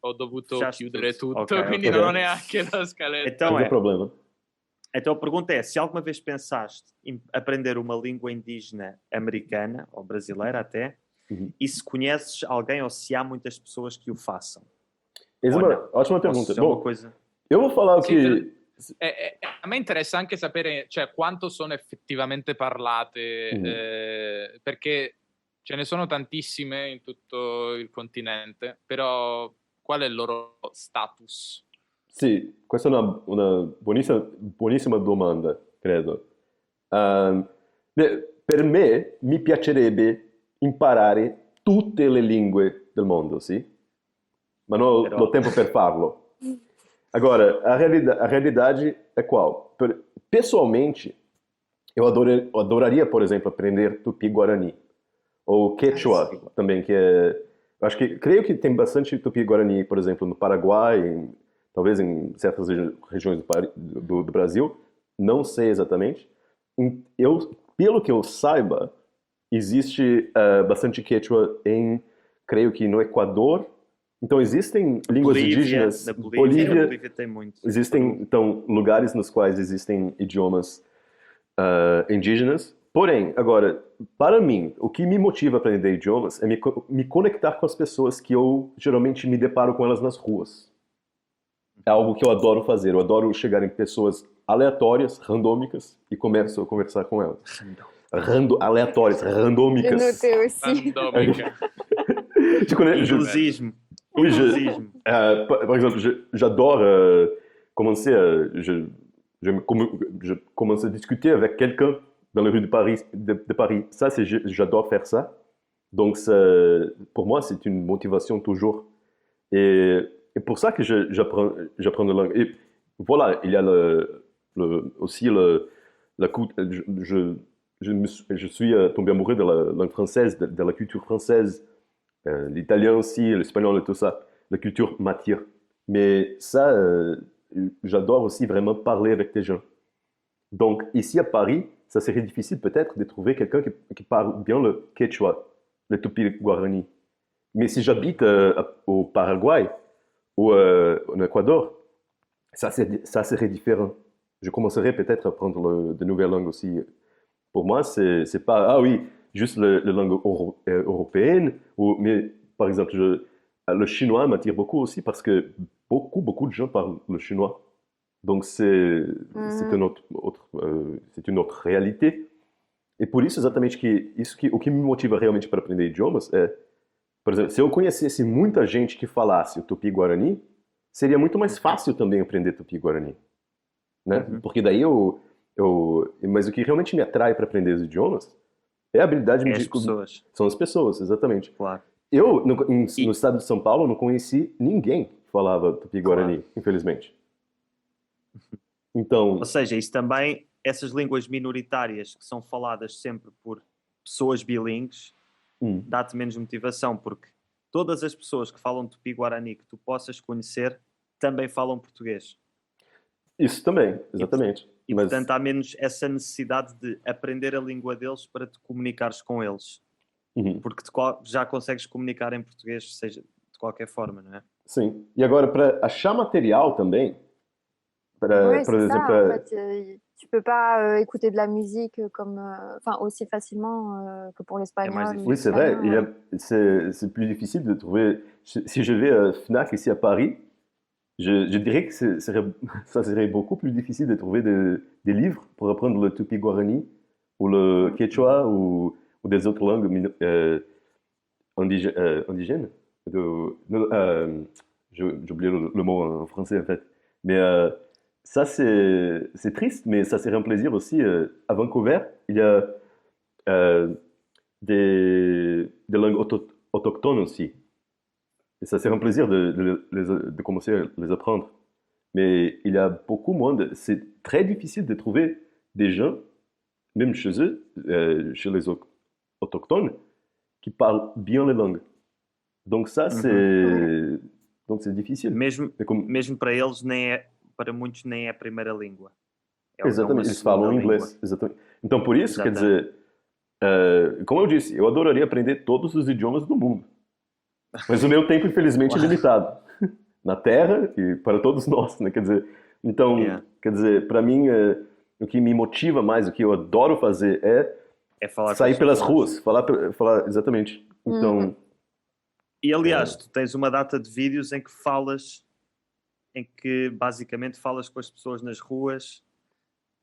ho dovuto Fechasste chiudere tutto. tutto, Ok, quindi ok. non ho neanche la scaletta. Então Não tem é, problema. então a pergunta é, se alguma vez pensaste em aprender uma língua indígena americana, ou brasileira até, Uhum. e se conheces alguém ou se há muitas pessoas que o façam. Essa é Olha, uma ótima Posso pergunta. dizer uma Bom, coisa? eu vou falar o Sì, que... a me interessa anche sapere, cioè, quanto sono effettivamente parlate, perché ce ne sono tantissime in tutto il continente, però qual è il loro status? Sì, questa è una buonissima domanda, credo. Per me mi piacerebbe imparare tutte le lingue del mondo, sì? Ma non ho Però- tempo per farlo. Agora, a realidade é qual? Pessoalmente, eu adoraria, por exemplo, aprender Tupi-Guarani. Ou Quechua sim. também, que é... Creio que tem bastante Tupi-Guarani, por exemplo, no Paraguai, talvez em certas regiões do Brasil. Não sei exatamente. Pelo que eu saiba, existe bastante Quechua creio que no Equador. Então existem línguas indígenas. Na Bolívia tem muito. Existem, então, lugares nos quais existem idiomas indígenas. Porém, agora, para mim, o que me motiva a aprender idiomas é me conectar com as pessoas que eu geralmente me deparo com elas nas ruas. É algo que eu adoro fazer. Eu adoro chegar em pessoas aleatórias, randômicas, e começo a conversar com elas. Aleatórias, Je randômicas. notais aussi. Randomica. Inclusismo. Oui, Inclusismo. par exemple, j'adore commencer je commence à discuter avec quelqu'un dans les rues de Paris. Ça, j'adore faire ça. Donc, pour moi, c'est une motivation toujours. Et pour ça que j'apprends la langue. Et voilà, il y a aussi je suis tombé amoureux de la langue française, de la culture française. L'italien aussi, l'espagnol et tout ça, la culture m'attire. Mais ça, j'adore aussi vraiment parler avec des gens. Donc, ici à Paris, ça serait difficile peut-être de trouver quelqu'un qui parle bien le quechua, le tupi-guarani. Mais si j'habite au Paraguay ou en Équateur, ça serait différent. Je commencerai peut-être à apprendre de nouvelles langues aussi. Pour moi, c'est pas, ah oui, juste la langue européenne, mais par exemple, le chinois m'attire beaucoup aussi parce que beaucoup de gens parlent le chinois. Donc c'est une autre realidade. E por isso exatamente o que me motiva realmente para aprender idiomas é, por exemplo, se eu conhecesse muita gente que falasse o Tupi-Guarani, seria muito mais fácil também aprender Tupi-Guarani, né? Porque daí mas o que realmente me atrai para aprender os idiomas é a habilidade de pessoas. São as pessoas, exatamente. Claro. Eu, no estado de São Paulo, não conheci ninguém que falava Tupi-Guarani, infelizmente. Então... Ou seja, isso também, essas línguas minoritárias que são faladas sempre por pessoas bilíngues, dá-te menos motivação, porque todas as pessoas que falam Tupi-Guarani que tu possas conhecer também falam português. Isso também, exatamente. E portanto há menos essa necessidade de aprender a língua deles para te comunicares com eles. Porque já consegues comunicar em português, seja de qualquer forma, não é? Sim. E agora, para achar material também, Oui, c'est ça, en fait. Tu peux pas écouter de la musique aussi facilement que pour l'espagnol. Oui, c'est vrai. C'est plus difficile de trouver. Si je vais à Fnac ici à Paris, je dirais que ça serait beaucoup plus difficile de trouver des livres pour apprendre le Tupi-Guarani ou le Quechua ou des autres langues indigènes. J'ai oublié le mot en français en fait. Mais ça, c'est triste, mais ça serait un plaisir aussi. À Vancouver, il y a des langues autochtones aussi. Et ça serait un plaisir de commencer à les apprendre. Mais il y a beaucoup moins c'est très difficile de trouver des gens, même chez eux, chez les autochtones, qui parlem bien les langues. Donc ça, donc c'est difficile. Mesmo para eles, para muitos, nem é a primeira língua. Exatamente, eles falam inglês. Exatamente. Então, por isso, quer dizer, como eu disse, eu adoraria aprender todos os idiomas do mundo. Mas o meu tempo, infelizmente, é limitado. Na Terra e para todos nós, né? Quer dizer, então, quer dizer, para mim, o que me motiva mais, o que eu adoro fazer é sair pelas ruas, falar exatamente. Então... E aliás, tu tens uma data de vídeos em que basicamente falas com as pessoas nas ruas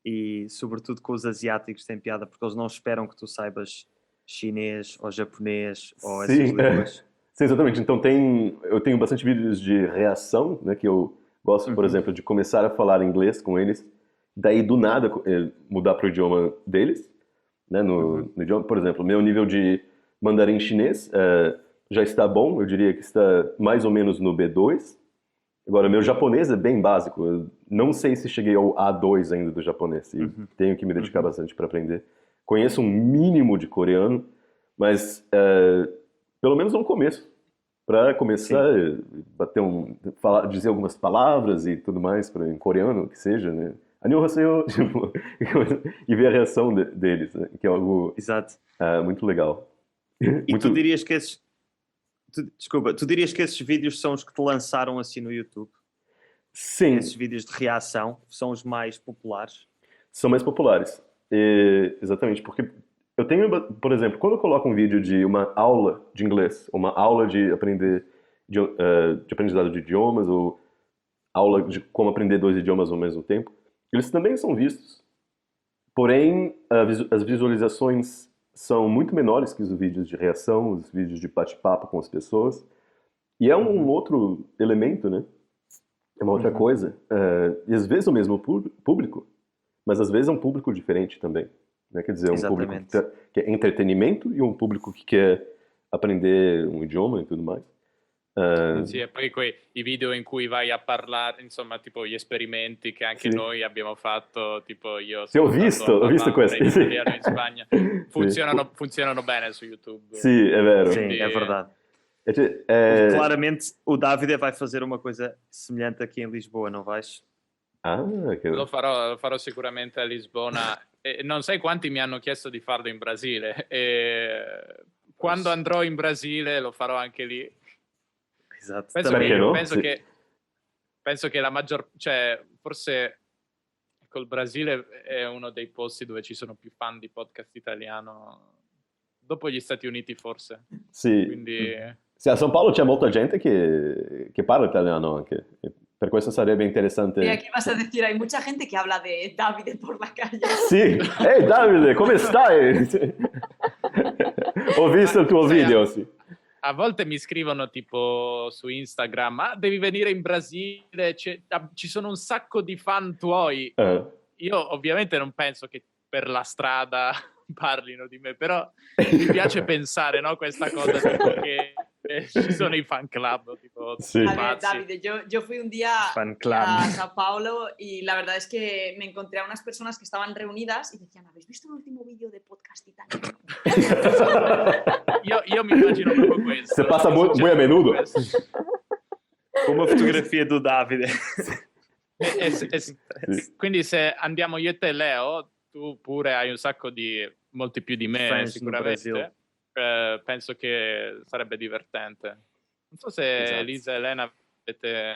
e sobretudo com os asiáticos, tem piada, porque eles não esperam que tu saibas chinês ou japonês ou essas línguas. Sim, exatamente. Então eu tenho bastante vídeos de reação, né, que eu gosto, por exemplo, de começar a falar inglês com eles, daí do nada mudar para o idioma deles, né, no idioma, por exemplo, meu nível de mandarim chinês já está bom, eu diria que está mais ou menos no B2. Agora, meu japonês é bem básico, eu não sei se cheguei ao A2 ainda do japonês, e tenho que me dedicar bastante para aprender. Conheço um mínimo de coreano, mas pelo menos no começo, para começar a dizer algumas palavras e tudo mais em coreano, que seja, né? Annyeonghaseyo, tipo, e ver a reação deles, né? Que é algo muito legal. E tu dirias que tu dirias que esses vídeos são os que te lançaram assim no YouTube? Sim. Esses vídeos de reação são os mais populares? São mais populares, exatamente, porque eu tenho, por exemplo, quando eu coloco um vídeo de uma aula de inglês, uma aula de aprendizado de idiomas, ou aula de como aprender 2 idiomas ao mesmo tempo, eles também são vistos. Porém, as visualizações são muito menores que os vídeos de reação, os vídeos de bate-papo com as pessoas. E é um outro elemento, né? É uma outra coisa. E às vezes é o mesmo público, mas às vezes é um público diferente também. Né? Quer dizer, um público que é entretenimento e um público que quer aprender um idioma e tudo mais. Sì, e poi i video in cui vai a parlare, insomma, tipo gli esperimenti che anche noi abbiamo fatto, tipo io ho visto questi in italiano in Spagna, funzionano bene su YouTube. Sì, è vero. Sim, é verdade. Claramente o Davide vai fazer uma coisa semelhante aqui em Lisboa, não vais? Lo farò sicuramente a Lisbona. Non sai quanti mi hanno chiesto di farlo in Brasile. Quando andrò in Brasile lo farò anche lì. Esatto. Penso che la maggior, cioè forse col Brasile è uno dei posti dove ci sono più fan di podcast italiano, dopo gli Stati Uniti forse. Sì. Quindi... Sì, a São Paulo c'è molta gente che parla italiano anche. Per questo sarebbe interessante. Y aquí vas a decir, hay mucha gente que habla de Davide por la calle. Sì, ehi Davide, come stai? Ho visto il tuo video, sì. A volte mi scrivono tipo su Instagram, devi venire in Brasile, ci sono un sacco di fan tuoi. Io ovviamente non penso che per la strada parlino di me, però mi piace pensare, no, questa cosa tipo che ci sono i fan club tipo a ver, Davide, yo fui un día a Sao Paulo y la verdad es que me encontré a unas personas que estaban reunidas y decían, ¿habéis visto el último vídeo de podcast italiano? Io mi immagino proprio questo. Se passa muy a menudo. Uma fotografia do Davide. Quindi se andiamo io e te, Leo, tu pure hai un sacco di molti più di me fans sicuramente. Penso che sarebbe divertente. Non so se Elisa e Elena avete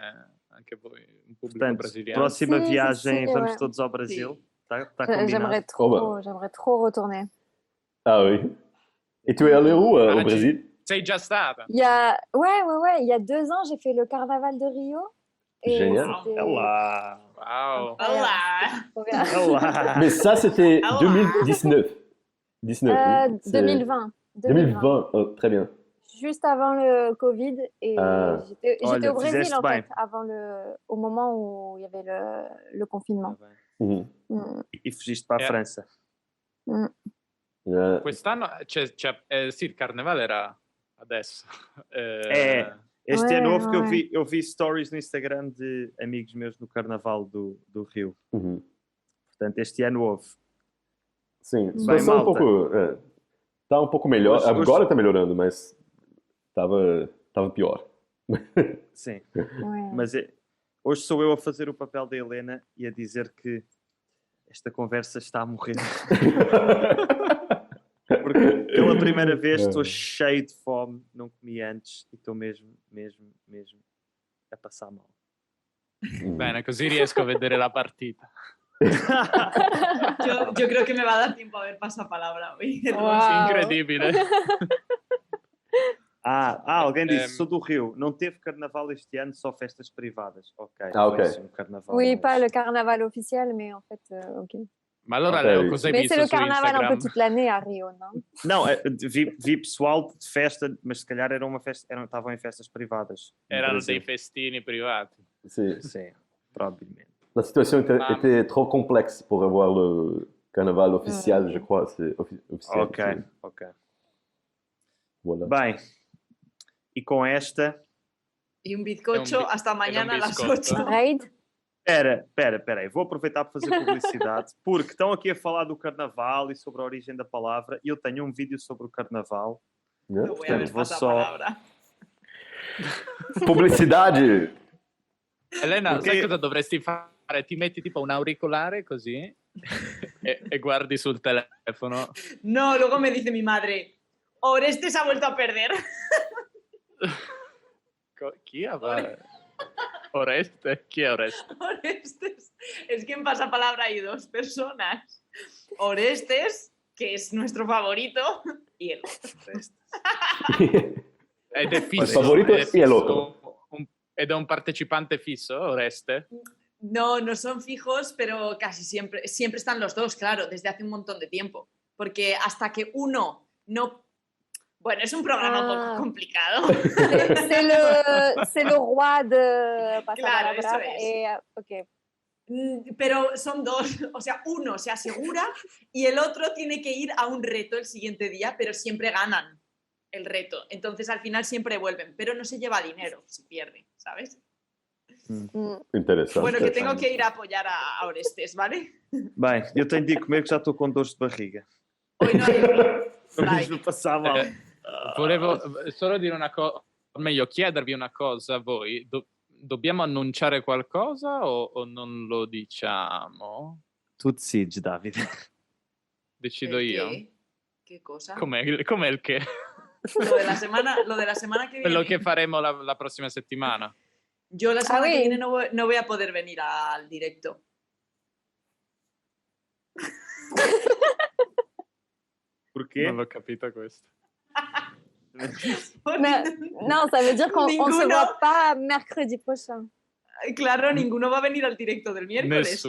anche voi un pubblico brasiliano. Próxima viagem, vamos todos ao Brasil. Tá combinado. J'aimerais trop retourner. Ah oui. Et tu es allé où au Brésil? Sei già stata? Il y a 2 ans, j'ai fait le carnaval de Rio. Génial. Olá. Wow. Olá. Mais ça, c'était 2019. 2020. 2020, oh, très bien. Juste avant le Covid. Et j'étais au Brésil, en fait, au moment où il y avait le confinement. E fugiste para a França. Quest'anno sì, il carnevale era adesso. Este ano houve que ouais. eu vi stories no Instagram de amigos meus no Carnaval do Rio. Uhum. Portanto, este ano houve. Sim, a Bem, situação malta. tá um pouco melhor. Hoje- Agora tá melhorando, mas tava pior. Sim. Ouais. Mas hoje sou eu a fazer o papel da Helena e a dizer que esta conversa está a morrer. Porque pela primeira vez estou cheio de fome, não comi antes e estou mesmo a passar mal. Bene, così riesco a vedere la partita. Yo creo que me va a dar tiempo a ver pasapalabra hoy. Wow. Incredibile. Alguém disse, sou do Rio, não teve carnaval este ano, só festas privadas. Ok. Ok. foi assim um carnaval Oui, mais- pas le carnaval officiel, mais en fait, ok. Ma allora Ok. Leo, cosa hai Mais c'est visto le su carnaval un peu Instagram? toute l'année à Rio, non? Não, vi pessoal de festa, mas se calhar era uma festa, estavam em festas privadas. no Erano Brasil. dei festini privati. Sim. Sim, provavelmente. La situation était trop complexe pour avoir le carnaval officiel, je crois. C'est officiel. Ok, sim. ok. Voilà. Bem, e com esta... Y un bizcocho Era un hasta mañana a las bizcocho. 8. Raid? Espera aí, vou aproveitar para fazer publicidade, porque estão aqui a falar do carnaval e sobre a origem da palavra, e eu tenho um vídeo sobre o carnaval. Né? Yo voy a ver Vos pasapalabra. Publicidade! Elena, Perché- sai cosa dovresti fare? Ti metti tipo un auricolare così e guardi sul telefono. No, luego me dice mi madre, Oreste se ha vuelto a perder. Chi ha Oreste? Chi è Oreste? Orestes. Es que en pasapalabra hay dos personas. Orestes, que es nuestro favorito, y el otro. Ed è fisso. Il favorito ed è e l'altro. Ed è un partecipante fisso, Oreste? No, no son fijos, pero casi siempre están los dos, claro, desde hace un montón de tiempo. Porque hasta que uno no... Bueno, es un programa un poco complicado. C'est le roi de Pasapalabra. Claro, eso es. Et, ok. Pero son dos, o sea, uno se asegura y el otro tiene que ir a un reto el siguiente día, pero siempre ganan el reto. Entonces al final siempre vuelven, pero no se lleva dinero si pierde, ¿sabes? Interessante. Bueno, que tengo que ir a apoyar a Orestes, ¿vale? Bem, eu tenho de ir comer que já estou com dores de barriga. Hoy no hay... Estou Dai. mesmo a passar mal. Volevo solo dire una cosa, o meglio chiedervi una cosa a voi. Dobbiamo annunciare qualcosa o non lo diciamo? Tu decides, Davide. Decido ¿El io? qué? ¿Qué cosa? Com'è il che? Lo de la semana que viene. Quello che faremo la prossima settimana. Yo la semana Ah, que oui. viene no voy a poder venir al directo. Porquê? Non l'ho capito questo. Mais, non, ça veut dire qu'on ne se Ninguno. voit pas mercredi prochain. Claro, ninguno va a venir al directo del miércoles.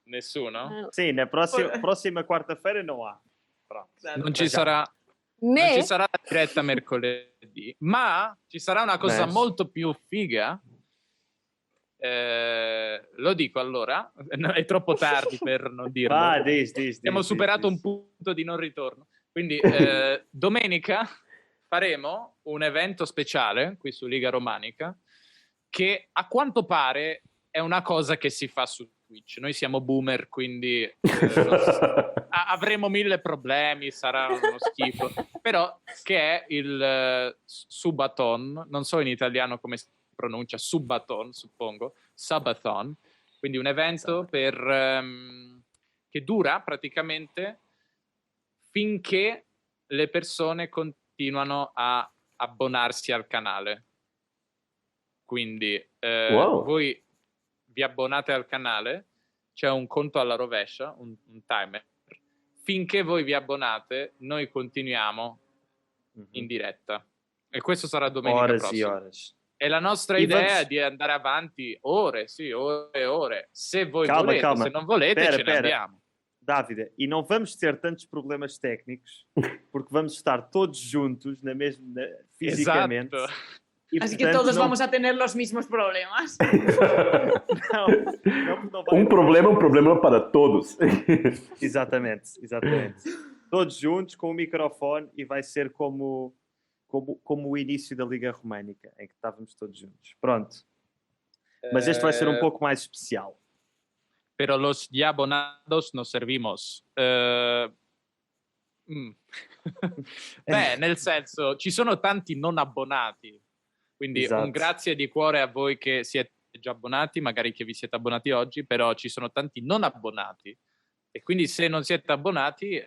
Nessuno? Sim, na próxima quarta-feira não há. Pronto. Claro. Non ci sarà Mais, la diretta mercoledì, ma ci sarà una cosa Beh. molto più figa. Lo dico allora, no, è troppo tardi per non dirlo. Diz. Abbiamo superato un punto di non ritorno. Quindi domenica faremo un evento speciale qui su Liga Romanica che a quanto pare è una cosa che si fa su Twitch. Noi siamo boomer, quindi avremo 1000 problemi, sarà uno schifo. Però che è il Subathon, non so in italiano come si pronuncia, Subathon, suppongo, Subathon, quindi un evento che dura praticamente finché le persone continuano a abbonarsi al canale. Quindi Wow. voi vi abbonate al canale, c'è un conto alla rovescia, un timer. Finché voi vi abbonate, noi continuiamo in diretta. E questo sarà domenica Horas e prossima. horas. E la nostra E idea vamos- è di andare avanti ore e ore. Se voi Calma, volete, calma. se non volete, Pera, ce ne pera. andiamo. Davide, e não vamos ter tantos problemas técnicos, porque vamos estar todos juntos fisicamente. Esatto. E, Así que portanto, todos não- vamos a tener los mismos problemas. não vai- Um problema para todos. Exatamente. Todos juntos com o microfone e vai ser como como o início da Liga Românica, em que estávamos todos juntos. Pronto. Mas este vai ser um pouco mais especial. Pero los ya abonados nos servimos. Beh, nel senso, ci sono tanti non abbonati, quindi Esatto. un grazie di cuore a voi che siete già abbonati, magari che vi siete abbonati oggi, però ci sono tanti non abbonati e quindi se non siete abbonati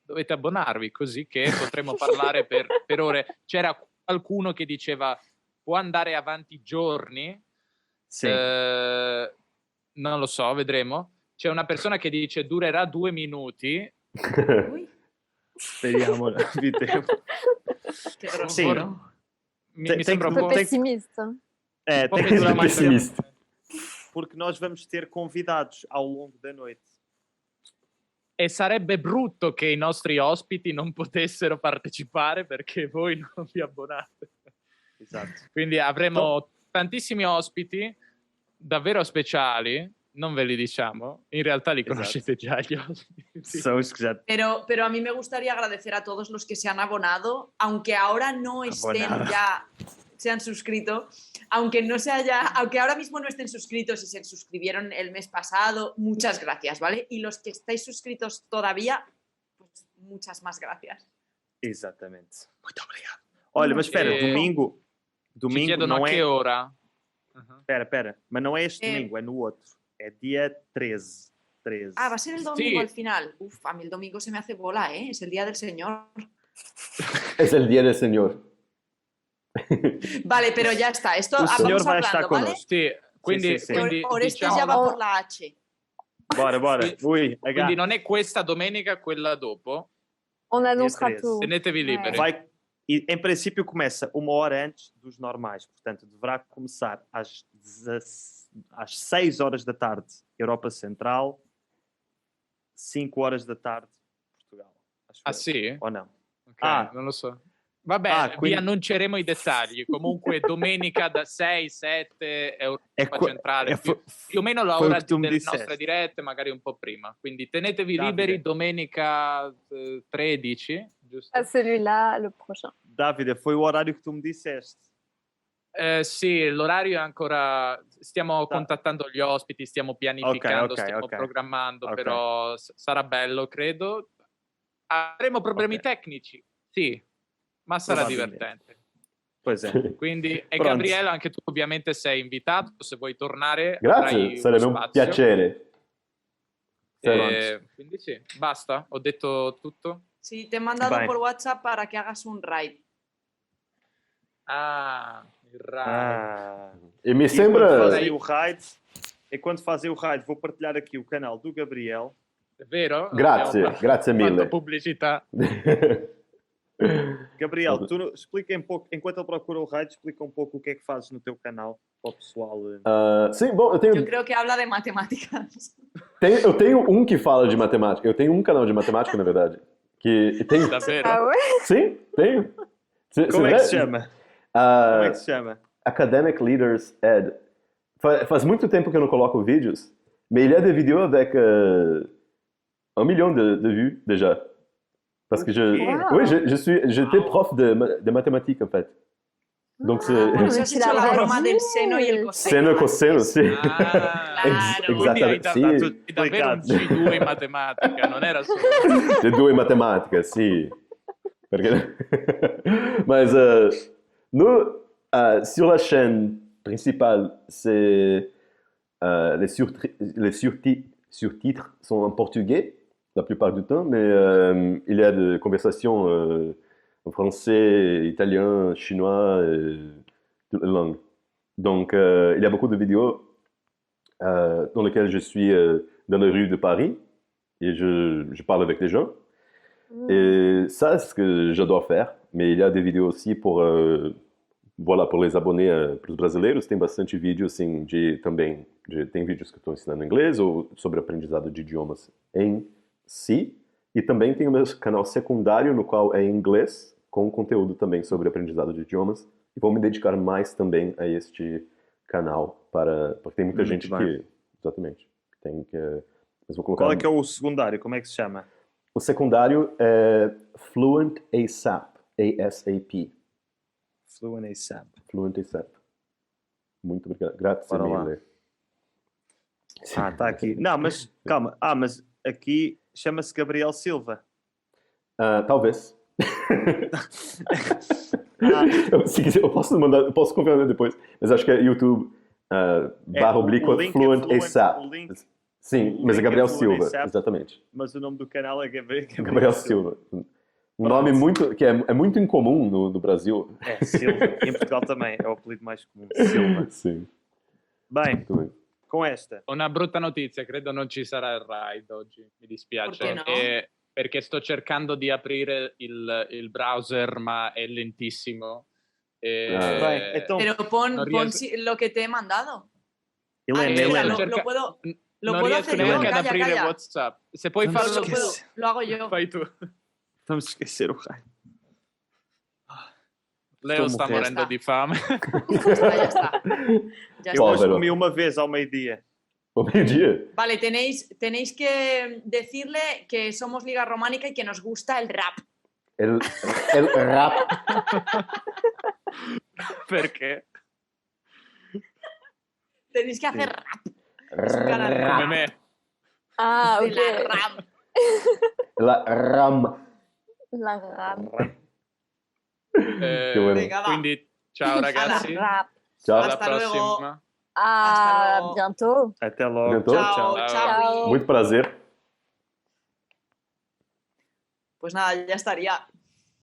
dovete abbonarvi, così che potremo parlare per ore. C'era qualcuno che diceva può andare avanti giorni. Sì. Non lo so, vedremo. C'è una persona che dice durerà 2 minuti. Uy, Speriamo di tempo. qué grosero. Sì. Mi sembra Un un po' po'... pessimista. É, po' tem que durar mais tempo, pessimista. porque nós vamos ter convidados ao longo da noite. E sarebbe brutto che i nostri ospiti non potessero partecipare perché voi non vi abbonate. Exato. Quindi avremo tantissimi ospiti davvero speciali, non ve li diciamo, in realtà li conoscete già gli ospiti. São os que já Pero a mí me gustaría agradecer a todos los que se han abonado, aunque ahora no estén ya, se han suscrito, aunque ahora mismo no estén suscritos y se suscribieron el mes pasado, muchas gracias, ¿vale? Y los que estáis suscritos todavía, pues muchas más gracias. Exatamente. Muito obrigado. Olha, mas espera, Ci domingo chiedono não a che é... ora. Espera, mas não é este Eh. domingo, é no outro. É dia 13. Ah, va a ser el domingo Sí. al final. Uf, a mí el domingo se me hace bola, ¿eh? Es el día del Señor. Es el día del Señor. Vale, pero ya está. Esto O Señor vamos vai estar hablando, ¿vale? connosco. Sì, quindi, sì. quindi Orestes diciamo- ya va por la H. Bora. Sì. Ui, quindi non è questa domenica, quella dopo. On annoncera Três. tout. Tenetevi liberi. vai... E, em princípio começa 1 hora antes dos normais, portanto deverá começar às 6 horas da tarde Europa Central, 5 horas da tarde Portugal. Acho Ah eu. sì? Ou não? Ok, Ah. non lo so. Vabbè, vi quindi- annunceremo i dettagli. Comunque domenica da 6, 7 Europa É co- Centrale, é fo- più o meno la foi o ora que tu me delle disseste. nostre dirette, magari un po' prima. Quindi tenetevi Davide. liberi domenica 13, giusto? À celui-là, le prochain. Davide, foi o horário que tu me disseste. Sì, l'orario è ancora... Stiamo contattando gli ospiti, stiamo pianificando, ok, stiamo ok. programmando, Ok. però sarà bello, credo. Avremo problemi Ok. tecnici, sì, ma sarà Probabilmente. divertente. Pois é. Quindi, e Pronto. Gabriele, anche tu ovviamente sei invitato, se vuoi tornare Grazie, avrai sarebbe uno un spazio. piacere. Quindi sì, basta, ho detto tutto. Sí, te he mandado Bye. por WhatsApp para que hagas un raid. Ah, il raid. Ah. E me E quando sembra... fazem o raid, vou partilhar aqui o canal do Gabriel. È vero? Grazie, Abbiamo grazie fatto mille. pubblicità. Gabriel, tu explica um pouco, enquanto ele procura o raid, explica um pouco o que é que fazes no teu canal para o pessoal. Sim, bom, Yo creo que habla de matemáticas. eu tenho um que fala de matemática. Eu tenho um canal de matemática, na verdade. Que tem... Davvero? Ah ouais? Sim, tenho. Como é que se chama? Como é que se chama? Academic Leaders Ed. Faz muito tempo que eu não coloco vídeos, mais il y a des vidéos avec 1 million de vues déjà. Parce que Wow. oui, j'étais prof de mathématiques en fait. Donc c'est Por eso mais has tu hecho l'as la broma dit. del seno y el coseno. seno coseno, sì. Ah, Claro. quindi hai Esattamente, sì. davvero un C2 in matematica, non era solo... Le due in matematica, sì. Perché... Mais nous, sur la chaîne principale, c'est les surtitres sont en portugais la plupart du temps, mais il y a des conversations en français, italien, chinois, toutes les langues. Donc, il y a beaucoup de vidéos dans lesquelles je suis dans les rues de Paris et je parle avec les gens. Et ça, c'est ce que j'adore faire. Mais il y a des vidéos aussi pour les abonnés para os brasileiros. Tem bastante vídeo, assim, tem vídeos que eu estou ensinando inglês ou sobre aprendizado de idiomas em si. E também tem o meu canal secundário, no qual é em inglês, com conteúdo também sobre aprendizado de idiomas. E vou me dedicar mais também a este canal, porque tem muita gente bem. que... Exatamente. Tem que... Mas vou colocar... Qual é que é o secundário? Como é que se chama? O secundário é Fluent ASAP, ASAP. Fluent ASAP. Fluent ASAP. Muito obrigado. Grazie Bora lá. mille. Ah, está aqui. Não, mas calma. Mas aqui chama-se Gabriel Silva. Talvez. Ah, Se quiser, eu posso confirmar depois. Mas acho que é YouTube barra o oblíqua link é Fluent Fluent, ASAP. o link- Sim, o mas é link é Gabriel Fluent Silva. ASAP. Exatamente. mas o nome do canal é Gabriel Silva. Um Pronto. nome muito, que é muito incomum no Brasil. É, Silva. Em Portugal também é o apelido mais comum. Silva. Sim, Bem, muito bem. com esta. Una brutta notizia, credo non ci sarà il ride oggi, mi dispiace. Perché no? Perché sto cercando di aprire il browser, ma è lentissimo. Bem, então, Pero pon No riesgo- lo que te he mandado. Helena, espera, Helena. lo puedo non puedo riesco hacer yo. neanche ad Calla, aprire calla. WhatsApp. Se puoi Non farlo Lo, tu, puedo, lo hago yo. fai tu. Vamos esquecer o raio. Leo Estou sta morrendo. morendo di fame. Ya está. Ya Eu está. hoje comi uma vez ao meio-dia. Bom meio-dia. Vale, tenéis que decirle que somos Liga Románica y que nos gusta el rap. El rap. Perché? Tenéis que hacer rap. Es un Come canal me. Ah, de ok. la rap. La RAM. La RAM. Eh, bueno. Venga, va. Quindi ciao ragazzi. Rap. Ciao. Alla Hasta luego. prossima. À luego. bientôt. Até logo. Bientôt. Chao, Ciao. chao. Muito prazer. Pues nada, ya estaría.